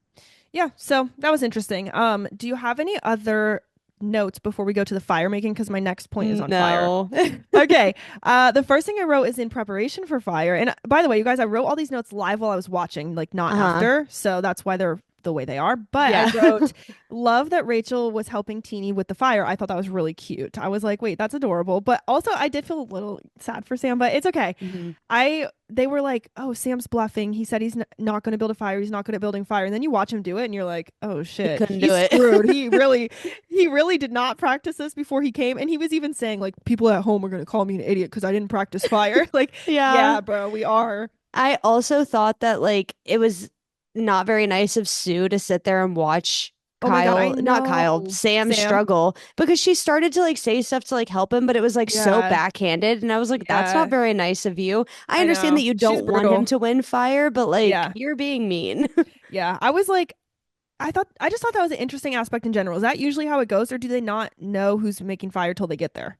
Yeah, so that was interesting. Do you have any other notes before we go to the fire making? Because my next point is on fire.
No.
Okay. The first thing I wrote is in preparation for fire. And by the way, you guys, I wrote all these notes live while I was watching, like not
Uh-huh.
after. So that's why they're the way they are. But I
Yeah.
wrote, love that Rachel was helping Teeny with the fire. I thought that was really cute. I was like, wait, that's adorable. But also, I did feel a little sad for Sam, but it's okay.
Mhm.
They were like, oh, Sam's bluffing. He said he's not going to build a fire. He's not good at building fire. And then you watch him do it and you're like, oh
He
shit,
couldn't do
he's
it.
screwed. He really did not practice this before he came. And he was even saying like, people at home are going to call me an idiot because I didn't practice fire. Like,
Yeah.
yeah, bro, we are.
I also thought that like it was not very nice of Sue to sit there and watch
Oh my God, I
Not Kyle,
know.
Sam
Sam.
struggle because she started to like say stuff to like help him, but it was like so
Yeah.
backhanded. And I was like, that's not
Yeah.
very nice of you. I
I
understand that
know.
you
She's
don't want him
brutal.
to win fire, but like
Yeah.
you're being mean.
Yeah. I was like, I just thought that was an interesting aspect in general. Is that usually how it goes, or do they not know who's making fire till they get there?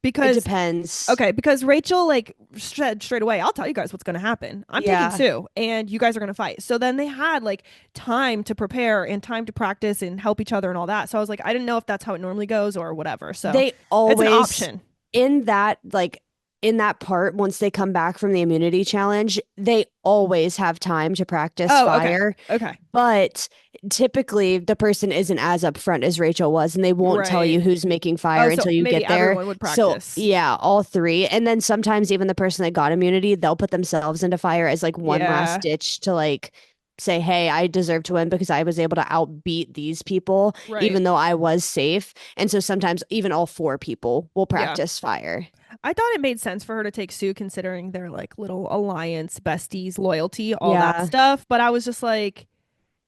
It
Because
depends.
okay, because Rachel like said straight away, I'll tell you guys what's going to happen. I'm taking
Yeah.
Sue and you guys are going to fight. So then they had like time to prepare and time to practice and help each other and all that. So I was like, I didn't know if that's how it normally goes or whatever. So
They
it's an
always
option.
in that like in that part once they come back from the immunity challenge, they always have time to practice
Oh, okay.
fire.
Okay.
But typically the person isn't as upfront as Rachel was, and they won't tell
Right.
you who's making fire
Oh, so
until you
maybe
get there.
everyone would
So
practice.
yeah, all three. And then sometimes even the person that got immunity, they'll put themselves into fire as like one last
Yeah.
ditch to like say, hey, I deserve to win because I was able to outbeat these people,
Right.
even though I was safe. And so sometimes even all four people will
Yeah.
practice fire.
I thought it made sense for her to take Sue considering their like little alliance, besties, loyalty, all that
Yeah.
stuff. But I was just like,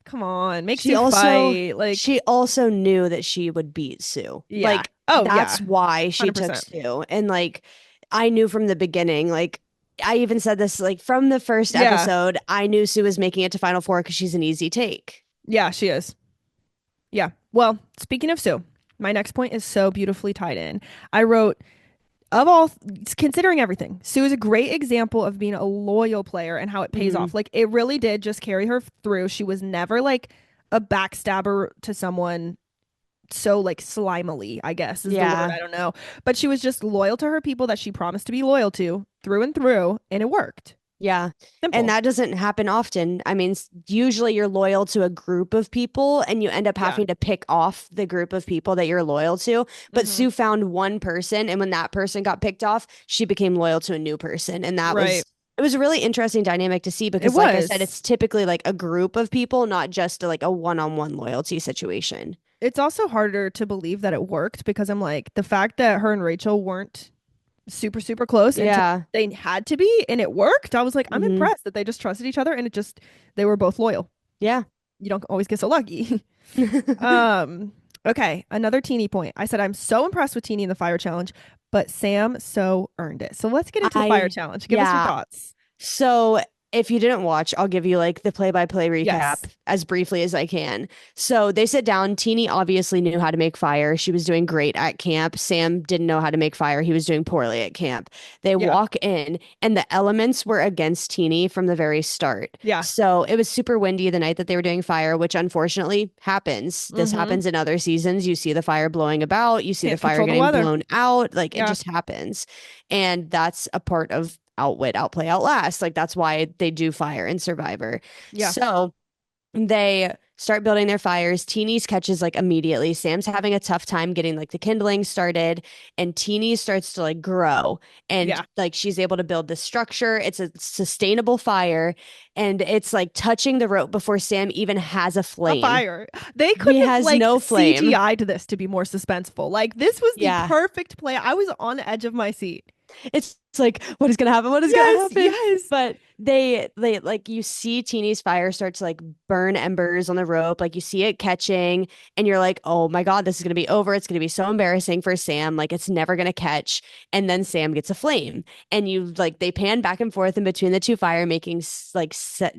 come on, make
She
Sue
also
fight. Like,
she also knew that she would beat Sue.
yeah.
Like
Oh, yeah.
that's why she took
100%.
Sue. And like I knew from the beginning, like I even said this like from the first
Yeah.
episode, I knew Sue was making it to Final Four because she's an easy take.
Yeah, she is. Yeah. Well, speaking of Sue, my next point is so beautifully tied in. I wrote, of all, considering everything, Sue is a great example of being a loyal player and how it pays
Hmm.
off. Like, it really did just carry her through. She was never like a backstabber to someone so like slimily, I guess is the word.
Yeah.
I don't know. But she was just loyal to her people that she promised to be loyal to through and through, and it worked.
Yeah. And
Simple.
that doesn't happen often. I mean, usually you're loyal to a group of people and you end up
Yeah.
having to pick off the group of people that you're loyal to. But
Hmm.
Sue found one person, and when that person got picked off, she became loyal to a new person. And
Right.
it was a really interesting dynamic to see
It
because, like I said,
was.
it's typically like a group of people, not just like a one-on-one loyalty situation.
It's also harder to believe that it worked because I'm like, the fact that her and Rachel weren't super, super close until
Yeah.
they had to be and it worked. I was like, I'm
Hmm.
impressed that they just trusted each other and it just, they were both loyal.
Yeah.
You don't always get so lucky. um, okay, another teeny point. I said, I'm so impressed with Teeny in the fire challenge, but Sam so earned it. So let's get into the fire challenge. Give us your
Yeah.
thoughts.
So, if you didn't watch, I'll give you like the play-by-play recap
Yes.
as briefly as I can. So, they sit down. Teeny obviously knew how to make fire. She was doing great at camp. Sam didn't know how to make fire. He was doing poorly at camp. They
Yeah.
walk in, and the elements were against Teeny from the very start.
Yeah.
So, it was super windy the night that they were doing fire, which unfortunately happens. This
Mm-hmm.
happens in other seasons. You see the fire blowing about, you see the
Can't
fire
control the
getting
weather.
blown out. Like it
Yeah.
just happens. And that's a part of outwit, outplay, outlast. Like that's why they do fire in Survivor.
Yeah.
So they start building their fires. Teeny's catches like immediately. Sam's having a tough time getting like the kindling started, and Teeny starts to like grow. And
Yeah.
like she's able to build this structure. It's a sustainable fire, and it's like touching the rope before Sam even has a
A
flame.
fire. They
He
couldn't have
has
like
no flame.
CGI'd this to be more suspenseful. Like this was the
Yeah.
perfect play. I was on the edge of my seat.
It's like, what is gonna happen? What is gonna
Yes,
happen?
yes.
But they like you see Teeny's fire start to like burn embers on the rope, like you see it catching, and you're like, oh my God, this is gonna be over. It's gonna be so embarrassing for Sam. Like it's never gonna catch. And then Sam gets a flame, and you like they pan back and forth in between the two fire, making like set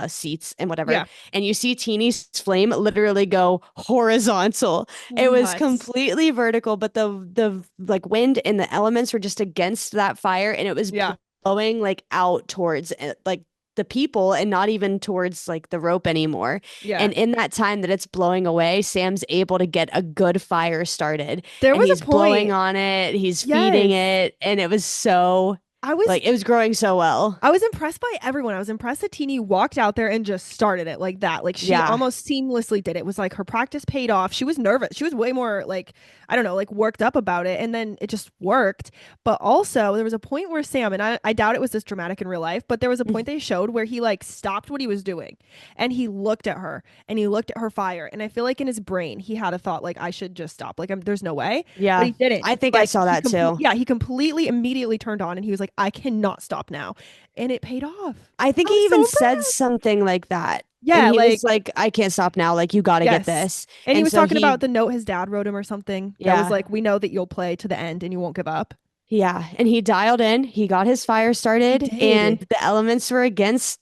seats and whatever.
Yeah.
And you see Teeny's flame literally go horizontal. It was
What?
completely vertical, but the like wind and the elements were just against that fire, and it was
Yeah.
blowing like out towards like the people and not even towards like the rope anymore.
Yeah.
And in that time that it's blowing away, Sam's able to get a good fire started,
There
and
was a
he's blowing
point.
on it, he's feeding
Yes.
it, and it was so
I was
like it was growing so well.
I was impressed by everyone. I was impressed that Teeny walked out there and just started it like that. Like she
Yeah.
almost seamlessly did it. It was like her practice paid off. She was nervous. She was way more like, I don't know, like worked up about it. And then it just worked. But also, there was a point where Sam, and I doubt it was this dramatic in real life, but there was a point they showed where he like stopped what he was doing and he looked at her and he looked at her fire. And I feel like in his brain, he had a thought like, I should just stop. Like, there's no way. But
Yeah.
he didn't.
I think I
Like,
saw that too.
yeah, he completely immediately turned on and he was like, I cannot stop now. And it paid off.
I think
I
he
was so
even said
impressed.
something like that. And
Yeah,
he was
like,
like, I can't stop now. Like, you got to get
yes.
this.
And he
And
was
so
talking about
he,
the note his dad wrote him or something that was
yeah,
like, we know that you'll play to the end and you won't give up.
yeah. And he dialed in, he got his fire
He
started, and
did.
the elements were against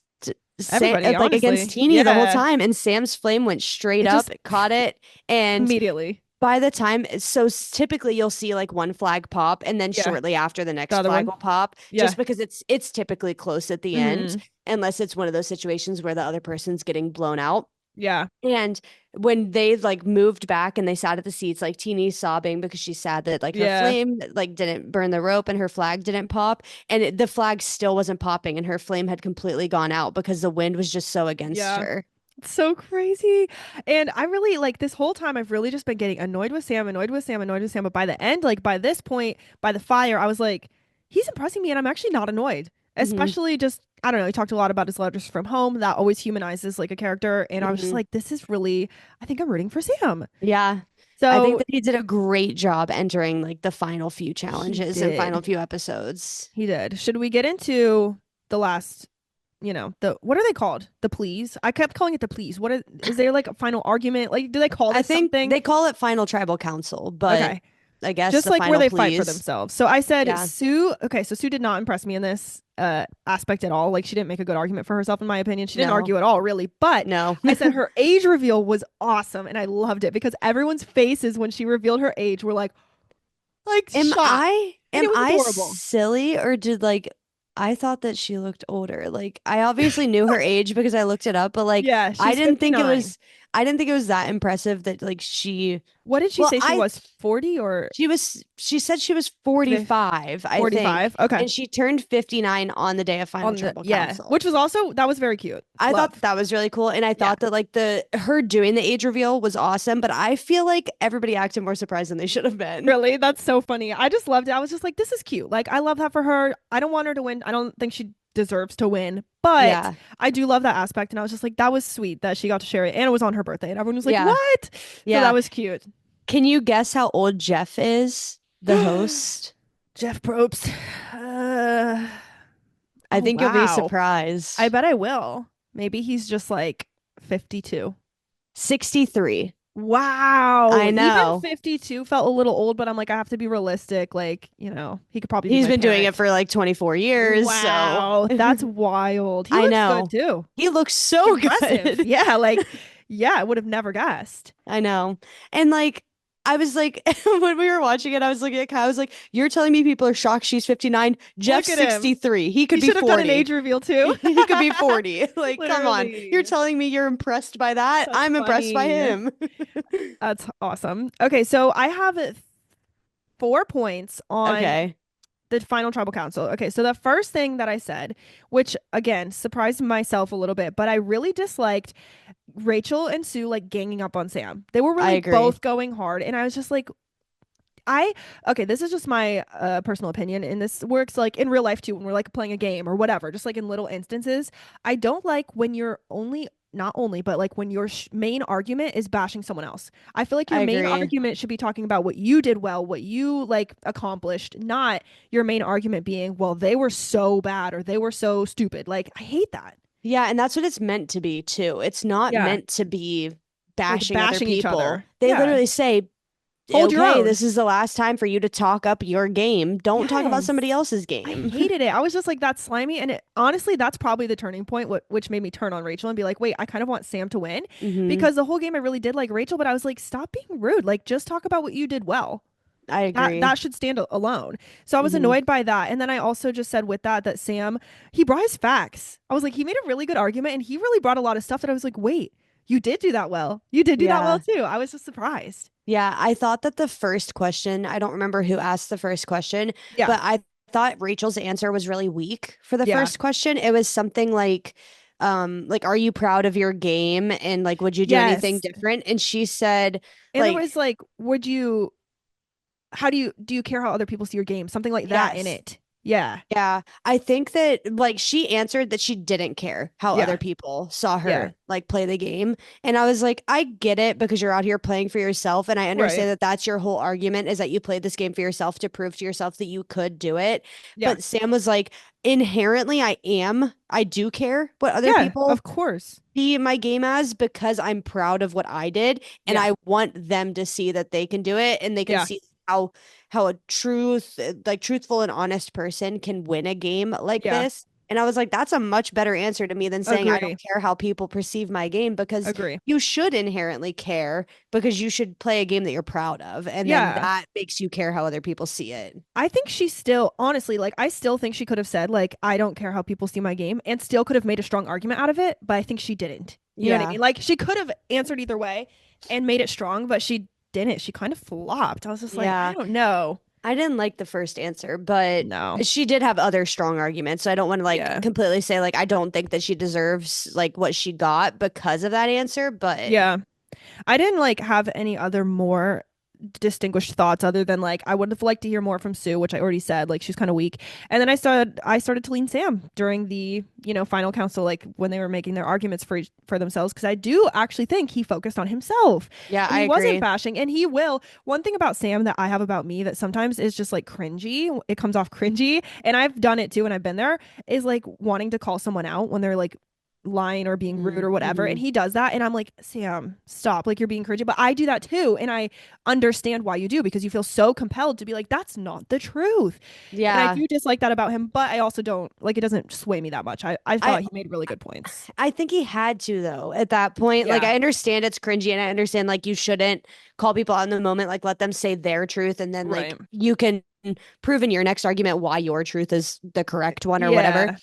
Everybody,
like against
honestly.
Teeny the whole
Yeah.
time. And Sam's flame went straight
It
up,
just
it caught it. And
immediately.
by the time, so typically you'll see like one flag pop, and then
Yeah.
shortly after the
The
next
other
flag
one.
will pop,
Yeah.
just because it's typically close at the end,
Hmm.
unless it's one of those situations where the other person's getting blown out.
Yeah.
And when they like moved back and they sat at the seats, like Teeny's sobbing because she's sad that like her
Yeah.
flame like didn't burn the rope and her flag didn't pop, and the flag still wasn't popping, and her flame had completely gone out because the wind was just so against
Yeah.
her.
It's so crazy. And I really like this whole time I've really just been getting annoyed with Sam, annoyed with Sam, annoyed with Sam. But by the end, like by this point, by the fire, I was like, he's impressing me and I'm actually not annoyed.
Hmm.
Especially just, I don't know, he talked a lot about his letters from home. That always humanizes like a character. And I was just
Hmm.
like, this is really, I think I'm rooting for Sam.
Yeah. I think
So
that he did a great job entering like the final few
he
challenges and final
did.
few episodes.
He did. Should we get into the last, the what are they called? The pleas? I kept calling it the pleas. Is there like a final argument? Like, do they call
I
this
think
something?
they call it final tribal council, but
Okay.
I guess
Just
the
like where
final
they fight for
pleas.
themselves. So I said
Yeah.
Sue, okay, so Sue did not impress me in this aspect at all. Like she didn't make a good argument for herself in my opinion. She didn't
No.
argue at all really, but
No.
I said her age reveal was awesome and I loved it because everyone's faces when she revealed her age were like
Am
shocked.
I
And
am
it was
I
adorable.
silly, or did like I thought that she looked older. Like I obviously knew her age because I looked it up, but like
Yeah,
I
she's
didn't think it
59.
was I didn't think it was that impressive that like
What did she
well,
say she was? 40 or
she said she was
fif-
45, I think,
45? Okay.
and she turned 59 on the day of final
On the
tribal
yeah,
council.
which was also that was very cute.
I thought
Love.
that was really cool, and I
Yeah.
thought that like the her doing the age reveal was awesome, but I feel like everybody acted more surprised than they should have been.
Really, that's so funny. I just loved it. I was just like, this is cute. Like, I love that for her. I don't want her to win. I don't think she deserves to win, but
Yeah.
I do love that aspect. And I was just like, that was sweet that she got to share it. And it was on her birthday. And everyone was like,
Yeah.
what? So that
Yeah.
was cute.
Can you guess how old Jeff is, the host?
Jeff Probst. Uh,
I
oh,
think you'll be
wow. I
surprised.
bet I will. Maybe he's just like 52.
63.
Wow.
I
Even
know.
52 felt a little old, but I'm like, I have to be realistic. Like, he could probably be
He's
my
been doing it
parent.
for like 24 years, so
Wow, that's wild. He
I
looks good
know.
too.
He looks so
Impressive.
good.
Yeah, like, yeah, I would have never guessed.
I know. And like, I was like, when we were watching it, I was looking at Kai. I was like, you're telling me people are shocked she's 59?
Look
Jeff's
at him.
63. He
He
could be
should have done an
40.
age reveal too.
He could be 40. Like, come on. You're
Literally.
telling me you're impressed by that?
That's
I'm impressed by
funny.
him.
That's awesome. Okay, so I have 4 points on
Okay.
the final tribal council. Okay, so the first thing that I said, which again surprised myself a little bit, but I really disliked Rachel and Sue like ganging up on Sam. They were
I
really
agree.
both going hard, and I was just like, I okay, this is just my personal opinion, and this works like in real life too when we're like playing a game or whatever, just like in little instances. I don't like when you're only not only, but like when your main argument is bashing someone else. I feel like
I
your main
agree.
argument should be talking about what you did well, what you like accomplished, not your main argument being, well, they were so bad or they were so stupid. Like I hate that.
Yeah, and that's what it's meant to be too. It's not
Yeah.
meant to be
Like
bashing other
bashing each
people.
other.
They
Yeah.
literally say,
Hold your
okay,
own.
this is the last time for you to talk up your game. Don't talk about
Yes.
somebody else's
I
game.
hated it. I was just like, that's slimy. And honestly, that's probably the turning point, which made me turn on Rachel and be like, wait, I kind of want Sam to win
Hmm.
because the whole game I really did like Rachel, but I was like, stop being rude. Like, just talk about what you did well.
I
That
agree.
should stand alone. So I was
Hmm.
annoyed by that. And then I also just said with that Sam, he brought his facts. I was like, he made a really good argument and he really brought a lot of stuff that I was like, wait, you did do that well. You did do that well
Yeah.
too. I was just surprised.
Yeah. I thought that the first question, I don't remember who asked the first question,
Yeah.
but I thought Rachel's answer was really weak for the
Yeah.
first question. It was something like, are you proud of your game? And like, would you do anything
Yes.
different? And she said,
And there
like,
was like, how do you care how other people see your game? Something like that in
yes.
it. Yeah.
Yeah, I think that like she answered that she didn't care how
Yeah.
other people saw
Yeah.
her like play the game. And I was like, I get it because you're out here playing for yourself. And I
Right.
understand that that's your whole argument is that you played this game for yourself to prove to yourself that you could do it.
Yeah.
But Sam was like, inherently, I do care what other
Yeah.
people
Of course.
see my game as because I'm proud of what I did. And
Yeah.
I want them to see that they can do it and they can
Yeah.
see how a truthful and honest person can win a game like
Yeah.
this. And I was like, that's a much better answer to me than saying I don't
Agree.
care how people perceive my game because
Agree.
you should inherently care because you should play a game that you're proud of. And then
Yeah.
that makes you care how other people see it.
I think she still, honestly, like, I still think she could have said, like, I don't care how people see my game and still could have made a strong argument out of it, but I think she didn't. You know what I
Yeah.
mean? Like, she could have answered either way and made it strong, but she didn't. She kind of flopped. I was just like, I
Yeah.
don't know.
I didn't like the first answer, but
No.
she did have other strong arguments. So I don't want to like
Yeah.
completely say like I don't think that she deserves like what she got because of that answer, but
Yeah. I didn't like have any other more distinguished thoughts other than like I would have liked to hear more from Sue, which I already said, like she's kind of weak. And then I started to lean Sam during the, final council, like when they were making their arguments for themselves, because I do actually think he focused on himself
yeah,
and
I
he wasn't
agree.
bashing and he will. One thing about Sam that I have about me that sometimes is just like cringy, it comes off cringy, and I've done it too and I've been there, is like wanting to call someone out when they're like lying or being rude or whatever.
Mm-hmm.
And he does that. And I'm like, Sam, stop. Like, you're being cringy. But I do that too. And I understand why you do because you feel so compelled to be like, that's not the truth. And I
Yeah.
do dislike that about him. But I also don't, like, it doesn't sway me that much. I
I
thought he made really good points.
I think he had to though at that point. Like
Yeah.
I understand it's cringy and I understand like you shouldn't call people out in the moment, like let them say their truth and then like
Right.
you can prove in your next argument why your truth is the correct one or whatever.
Yeah.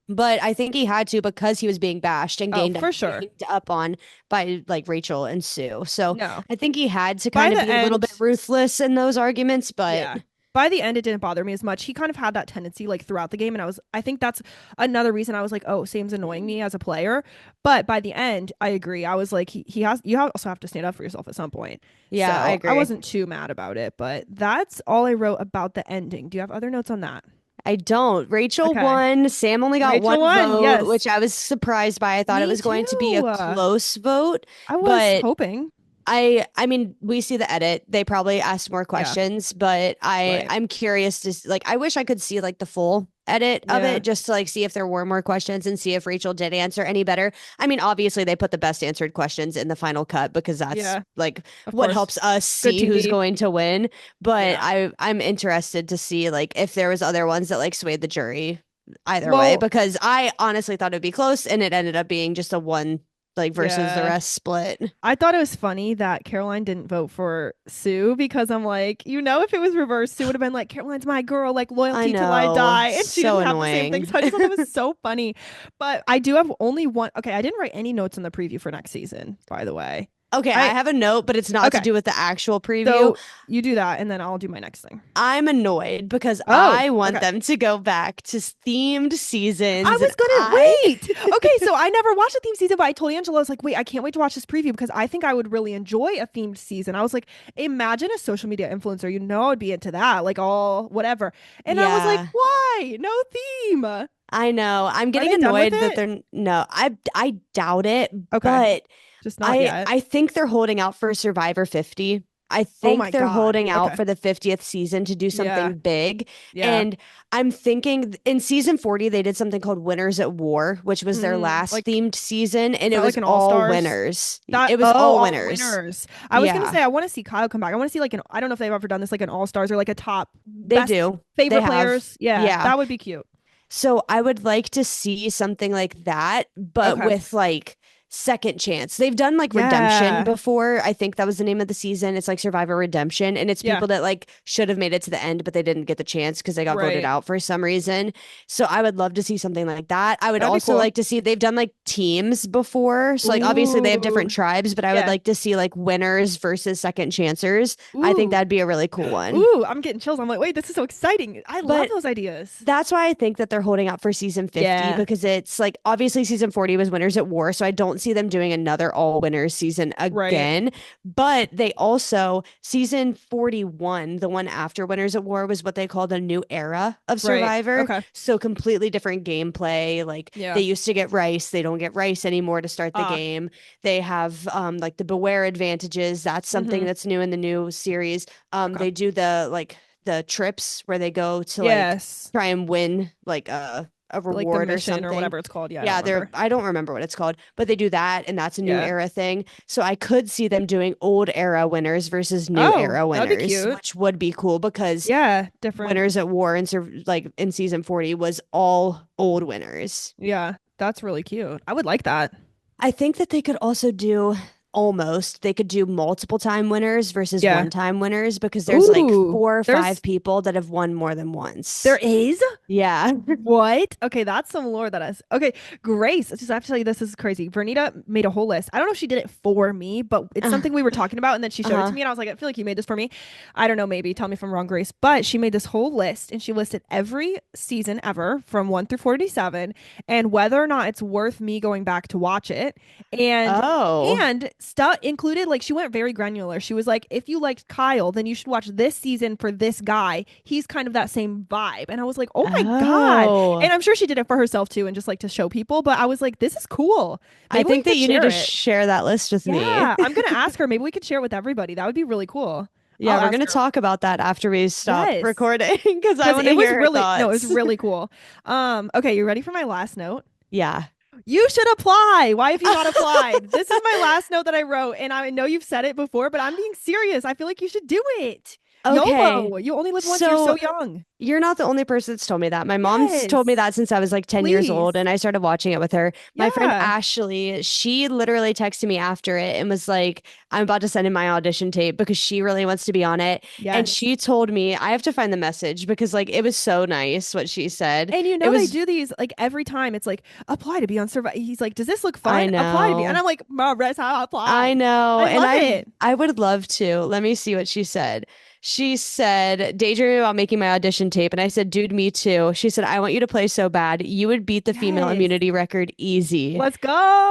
but I think he had to because he was being bashed and
Oh, for sure.
ganged up on by like Rachel and Sue. So
No.
I think he had to
By
kind of
the
be a little bit
end,
ruthless in those arguments, but
yeah. By the end, it didn't bother me as much. He kind of had that tendency like throughout the game. And I think that's another reason I was like, oh, Sam's annoying me as a player. But by the end, I agree. I was like, you also have to stand up for yourself at some point.
yeah, I
So I
agree.
wasn't too mad about it. But that's all I wrote about the ending. Do you have other notes on that?
I don't. Rachel
Okay.
won. Sam only got
Rachel
one
won.
vote,
Yes.
which I was surprised by. I thought it
Me
was going to be a
too.
close vote,
I was
but
hoping.
I mean, we see the edit. They probably asked more
Yeah.
questions, but
Right.
I'm curious to like I wish I could see like the full edit of
Yeah.
it just to like see if there were more questions and see if Rachel did answer any better. I mean, obviously they put the best answered questions in the final cut because that's
Yeah.
like
Of
what
course.
helps us
Good
see who's
TV.
going to win. But
Yeah.
I'm interested to see like if there was other ones that like swayed the jury either way
Well,
because I honestly thought it'd be close and it ended up being just a one like versus the
yeah.
rest split.
I thought it was funny that Caroline didn't vote for Sue because I'm like, if it was reversed, Sue would have been like, Caroline's my girl, like
I
loyalty till I
know.
die. And she
So
didn't have the same thing.
annoying.
So I just thought that was so funny. But I do have only one. Okay, I didn't write any notes in the preview for next season, by the way.
Okay, I
I,
have a note, but it's not to
okay.
do with the actual preview.
So you do that and then I'll do my next thing.
I'm annoyed because
Oh,
I want
okay.
them to go back to themed
I
seasons and
was gonna
I
wait. Okay, so I never watched a themed season, but I told Angela, I was like, wait, I can't wait to watch this preview because I think I would really enjoy a themed season. I was like, imagine a social media influencer, I'd be into that, like all whatever. And I was like,
yeah,
why? No theme. Are
I know. I'm getting
they done with
annoyed that
it?
they're no, I doubt it,
Okay,
but
just not yet.
I think they're holding out for Survivor 50. I
Oh
think
my
they're
God.
holding out
Okay.
for the 50th season to do
Yeah.
something big.
Yeah.
And I'm thinking in season 40, they did something called Winners at War, which was their last
Like,
themed season,
is
and it
that
was
like an all
all
stars?
winners.
That
It was
oh,
all
all
winners.
winners. I was gonna
Yeah,
say I want to see Kyle come back. I want to see like an I don't know if they've ever done this like an all stars or like a top
they
best
do. They
favorite
have.
players. Yeah,
Yeah.
that would be cute.
So I would like to see something like that, but
Okay.
with like second chance. They've done like redemption
Yeah.
before. I think that was the name of the season. It's like Survivor Redemption, and it's
Yeah.
people that like should have made it to the end, but they didn't get the chance because they got voted
Right.
out for some reason. So I would love to see something like that. I would
That'd be
also
cool.
like to see they've done like teams before. So like obviously they have different
Ooh.
tribes, but I would
Yeah.
like to see like winners versus second chancers. I think
Ooh.
that'd be a really cool one.
Ooh. I'm getting chills. I'm like, wait, this is so exciting. I love
But
those ideas.
that's why I think that they're holding out for season 50
Yeah.
because it's like obviously season 40 was Winners at War. So I don't see them doing another all winners season
Right.
again. But they also, season 41, the one after Winners at War, was what they called a new era of
Right.
Survivor.
Okay.
So completely different gameplay. Like they
Yeah.
used to get rice, they don't get rice anymore to start the
Ah.
game. They have like the beware advantages. That's something
Mm-hmm.
that's new in the new series.
Okay.
They do the like the trips where they go to like
Yes.
try and win like a
Like the
reward or
mission or
something.
whatever it's called. Yeah, I don't
Yeah, they're
remember.
I don't remember what it's called, but they do that and that's a new
Yeah.
era thing. So I could see them doing old era winners versus new
Oh,
era
that'd be
winners,
cute.
which would be cool because
Yeah. Different.
winners at war and like in season 40 was all old winners.
Yeah. That's really cute. I would like that.
I think that they could also do almost they could do multiple time winners versus
Yeah.
one time winners because there's like
Ooh.
four or five
There's
people that have won more than
there
once.
is?
Yeah.
What? Okay, that's some lore that is. Okay, Grace, I have to tell you this is crazy. Vernita made a whole list. I don't know if she did it for me, but it's something we were talking about, and then she showed it to
Uh-huh.
me, and I was like, I feel like you made this for me. I don't know, maybe. Tell me if I'm wrong, Grace. But she made this whole list, and she listed every season ever from 1 through 47, and whether or not it's worth me going back to watch it. And
Oh.
and stuff included, like she went very granular. She was like, if you liked Kyle, then you should watch this season for this guy. He's kind of that same vibe. And I was like, oh my God.
Oh.
And I'm sure she did it for herself too and just like to show people. But I was like, this is cool.
I
Maybe we
think that
could
you need
share
to
it.
share that list with me.
Yeah, I'm gonna ask her. Maybe we could share it with everybody. That would be really cool.
Yeah,
I'll
we're
ask
gonna
her.
talk about that after we stop
Yes.
recording because I
Because
want to
it was
hear her
really no, it was
thoughts.
really cool. Okay, you ready for my last note?
Yeah.
You should apply. Why have you not applied? This is my last note that I wrote, and I know you've said it before, but I'm being serious. I feel like you should do it.
Okay.
YOLO. You only live once. You're so
So
young.
You're not the only person that's told me that. My mom's told me
Yes,
that since I was like 10 years old,
please.
and I started watching it with her. My friend
Yeah.
Ashley, she literally texted me after it and was like, I'm about to send in my audition tape because she really wants to be on it. And
Yes.
she told me, I have to find the message because like it was so nice what she said.
And
It
they
was,
do these like every time. It's like apply to be on Survivor. He's like, "Does this look
I
fun? Apply to be." And
know.
I'm like, "Marissa, apply."
I know.
I
And
love it.
I would love to. Let me see what she said. She said, daydreaming about making my audition tape. And I said, dude, me too. She said, I want you to play so bad. You would beat the female
Yes.
immunity record easy.
Let's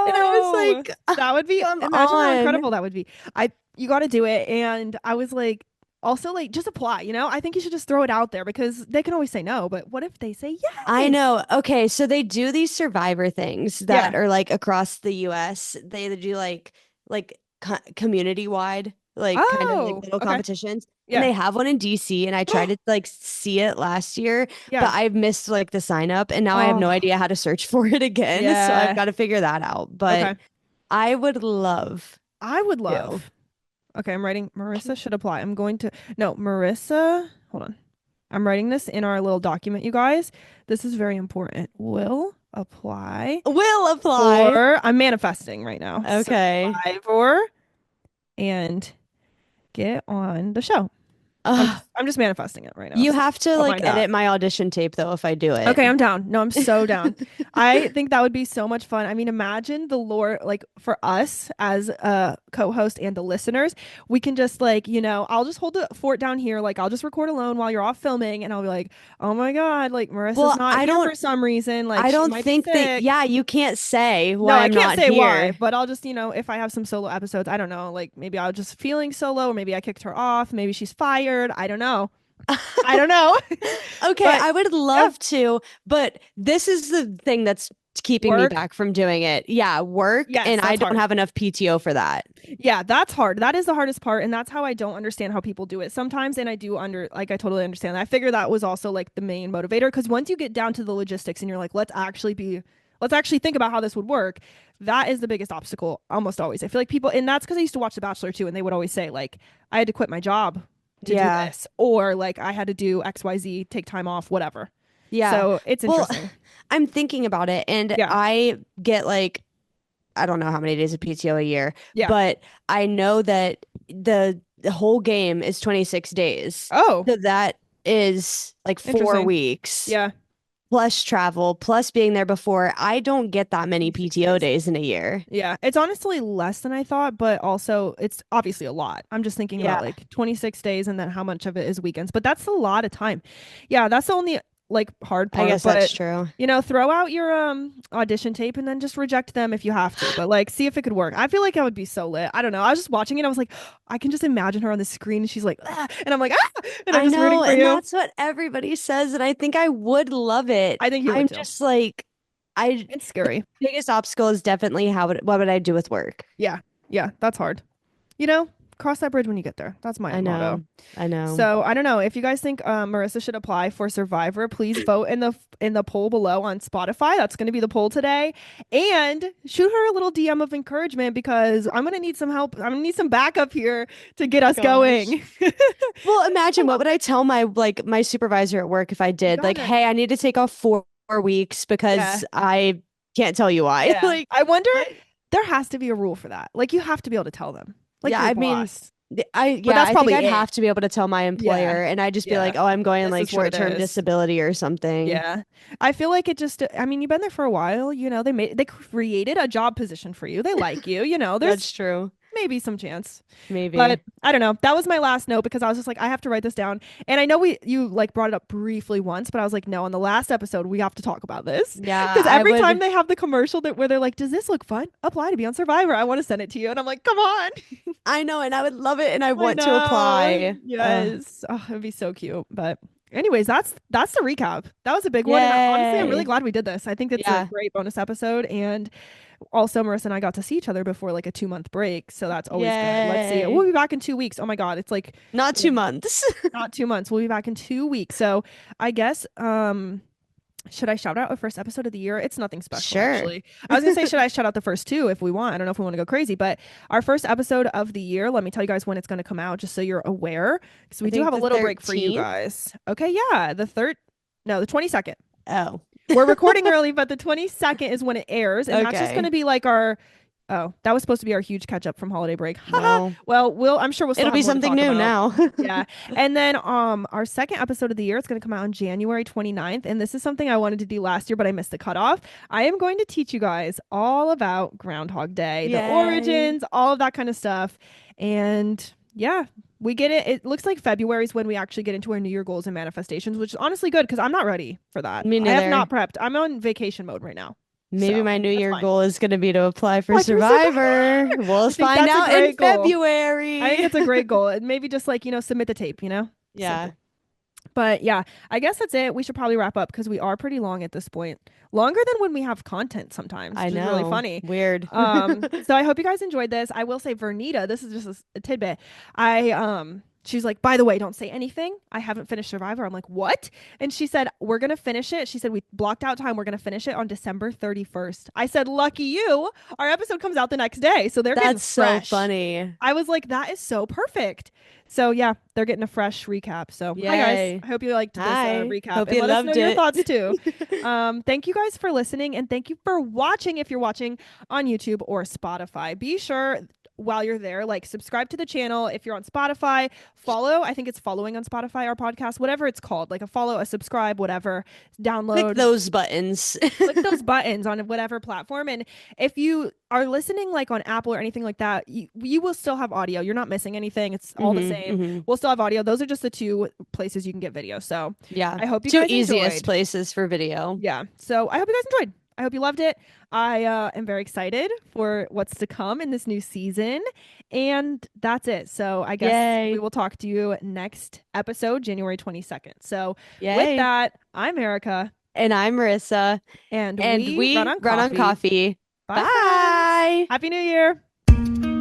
And I was
go.
like,
That would be,
come
imagine how
on.
incredible that would be. You got to do it. And I was like, also like, just apply, you know? I think you should just throw it out there because they can always say no, but what if they say
I
yes?
know. Okay, so they do these survivor things that
Yeah.
are like across the US. They do like community wide, like kind of like
Oh,
little
okay.
competitions. And
Yeah.
they have one in DC and I tried to like see it last year, but
Yeah.
I've missed like the sign up and now I have no
Oh,
idea how to search for it again. So I've
yeah.
got to figure that out. But
Okay.
I would love
I would
to.
love. Okay, I'm writing Marissa should apply. I'm going to no, Marissa, hold on. I'm writing this in our little document, you guys. This is very important. Will apply
Will apply.
for I'm manifesting right now.
Okay.
Survivor and get on the show. I'm just manifesting it right now.
You
So
have to
don't
like
mind that.
edit my audition tape though if I do it.
Okay, I'm down. No, I'm so down. I think that would be so much fun. I mean, imagine the lore, like for us as a co-host and the listeners, we can just like, I'll just hold the fort down here. Like, I'll just record alone while you're off filming, and I'll be like, oh my God, like Marissa's
Well,
not here for some reason. Like,
I
she
don't
might be
think that
sick.
yeah, you can't say
No,
why
I
I'm
can't
not
say why,
here.
but I'll just, if I have some solo episodes, I don't know. Like, maybe I was just feeling solo, or maybe I kicked her off. Maybe she's fired. I don't know. I don't know.
Okay,
But
I would
yeah,
love to, but this is the thing that's keeping me
work.
back from doing it. Yeah, work,
Yes,
and I
that's
don't
hard.
have enough PTO for that.
Yeah, that's hard. That is the hardest part, and that's how I don't understand how people do it sometimes. And I do like I totally understand that. I figure that was also like the main motivator because once you get down to the logistics and you're like, let's actually think about how this would work. That is the biggest obstacle almost always. I feel like people, and that's because I used to watch The Bachelor too, and they would always say like I had to quit my job to do
Yeah.
this, or like I had to do XYZ, take time off, whatever.
Yeah.
So it's
Well,
interesting.
I'm thinking about it and
Yeah,
I get like I don't know how many days of PTO a year,
yeah,
but I know that the whole game is 26 days.
oh,
So that is like four
interesting.
weeks
Yeah,
plus travel, plus being there before. I don't get that many
26
PTO
days.
days in a year.
Yeah, it's honestly less than I thought, but also it's obviously a lot. I'm just thinking about
Yeah,
like 26 days and then how much of it is weekends, but that's a lot of time. Yeah, that's the only like hard
I
part,
guess that's
but
true.
throw out your audition tape and then just reject them if you have to, but like see if it could work. I feel like I would be so lit. I don't know. I was just watching it. I was like, I can just imagine her on the screen and she's like, ah, and I'm like, ah, and I'm
I
just rooting
know,
for
and
you.
that's what everybody says, and I think I would love it.
I think you would
I'm
too.
just like, I
It's
the
scary.
biggest obstacle is definitely what would I do with work?
Yeah. Yeah, that's hard. You know, cross that bridge when you get there. That's my
I
motto.
know, I know.
So I don't know if you guys think Marissa should apply for Survivor. Please vote in the poll below on Spotify. That's going to be the poll today, and shoot her a little DM of encouragement because I'm going to need some help. I'm going to need some backup here to get
My
us
gosh.
going.
Well, imagine what would I tell my like my supervisor at work if I
You
did like,
gotta,
hey, I need to take off 4 weeks
yeah,
because I can't tell you why.
yeah.
Like,
I wonder.
what?
There has to be a rule for that. Like you have to be able to tell them, like
Yeah,
your
I mean,
boss. But
yeah,
that's
I think
probably
I'd
it.
have to be able to tell my
Yeah,
employer and I'd just be
yeah.
like, oh, I'm going
This
like
is what it
short-term
is.
disability or something.
Yeah. I feel like it just I mean, you've been there for a while, they created a job position for you. They like you, there's
That's true.
maybe some chance. But
Maybe.
I don't know. That was my last note because I was just like I have to write this down. And I know you like brought it up briefly once, but I was like no, on the last episode we have to talk about this.
Yeah,
Because
I
every time
would.
they have the commercial where they're like, "Does this look fun? Apply to be on Survivor. I want to send it to you." And I'm like, "Come on."
I know, and I would love it, and I
I
want to
know.
apply.
Yes. Oh, it'd be so cute. But anyways, that's the recap. That was a big one. And honestly, I'm really
Yay.
glad we did this. I think it's a
Yeah.
great bonus episode. And also Marissa and I got to see each other before like a 2 month break. So that's always good. Let's see.
Yay.
We'll be back in 2 weeks. Oh my God. It's like
Not
you know,
2 months.
not 2 months. We'll be back in 2 weeks. So I guess Should I shout out a first episode of the year? It's nothing special,
Sure.
actually. I was gonna say, should I shout out the first two if we want? I don't know if we want to go crazy, but our first episode of the year, let me tell you guys when it's gonna come out, just so you're aware, because
I
we do
think
have a
the
little break for you
13th.
guys. Okay, yeah, no, the 22nd.
Oh,
We're recording early, but the 22nd is when it airs, and that's just
okay.
gonna be like our. Oh, that was supposed to be our huge catch up from holiday break. Haha.
Well,
Well, I'm sure we'll still
it'll
have
be
more to
something
talk
new
about.
now.
Yeah. And then our second episode of the year, it's going to come out on January 29th, and this is something I wanted to do last year but I missed the cutoff. I am going to teach you guys all about Groundhog Day, the
Yay.
origins, all of that kind of stuff. And yeah, we get it. It looks like February is when we actually get into our New Year goals and manifestations, which is honestly good because I'm not ready for that.
Me
I have not
neither.
prepped. I'm on vacation mode right now.
Maybe
So
my New
that's
Year
fine.
goal is going to be to apply for
Like for Survivor.
Survivor. We'll
I think
find
that's a
out in
great goal. I think
February.
it's a great goal. And maybe just like, submit the tape,
Yeah,
Simple. But yeah, I guess that's it. We should probably wrap up because we are pretty long at this point. Longer than when we have content sometimes,
I
which is really
know.
funny.
Weird.
So I hope you guys enjoyed this. I will say VERNEITA, this is just a tidbit. She's like, by the way, don't say anything. I haven't finished Survivor. I'm like, what? And she said, we're gonna finish it. She said, we blocked out time. We're gonna finish it on December 31st. I said, lucky you. Our episode comes out the next day. So they're getting
That's so
fresh.
funny.
I was like, that is so perfect. So yeah, they're getting a fresh recap. So hi guys,
Yay.
I hope you liked this
Hi.
recap
Hope
and
you
let us know
loved
your
it.
thoughts too. Thank you guys for listening and thank you for watching if you're watching on YouTube or Spotify. Be sure while you're there, like subscribe to the channel. If you're on Spotify, follow. I think it's following on Spotify, our podcast, whatever it's called, like a follow, a subscribe, whatever.
Click
Download,
those buttons.
click those buttons on whatever platform. And if you are listening like on Apple or anything like that, you will still have audio. You're not missing anything. It's all the same.
Hmm.
We'll still have audio. Those are just the two places you can get video. So
Yeah.
I hope you
Two
guys
easiest
enjoyed.
places for video.
Yeah. So I hope you guys enjoyed. I hope you loved it. I am very excited for what's to come in this new season. And that's it. So I guess we
Yay.
will talk to you next episode, January 22nd. So with
Yay.
that, I'm Erica,
And I'm Marissa.
and
And
we run
we
on
run on
coffee.
coffee.
Bye, friends.
Bye.
Happy New Year.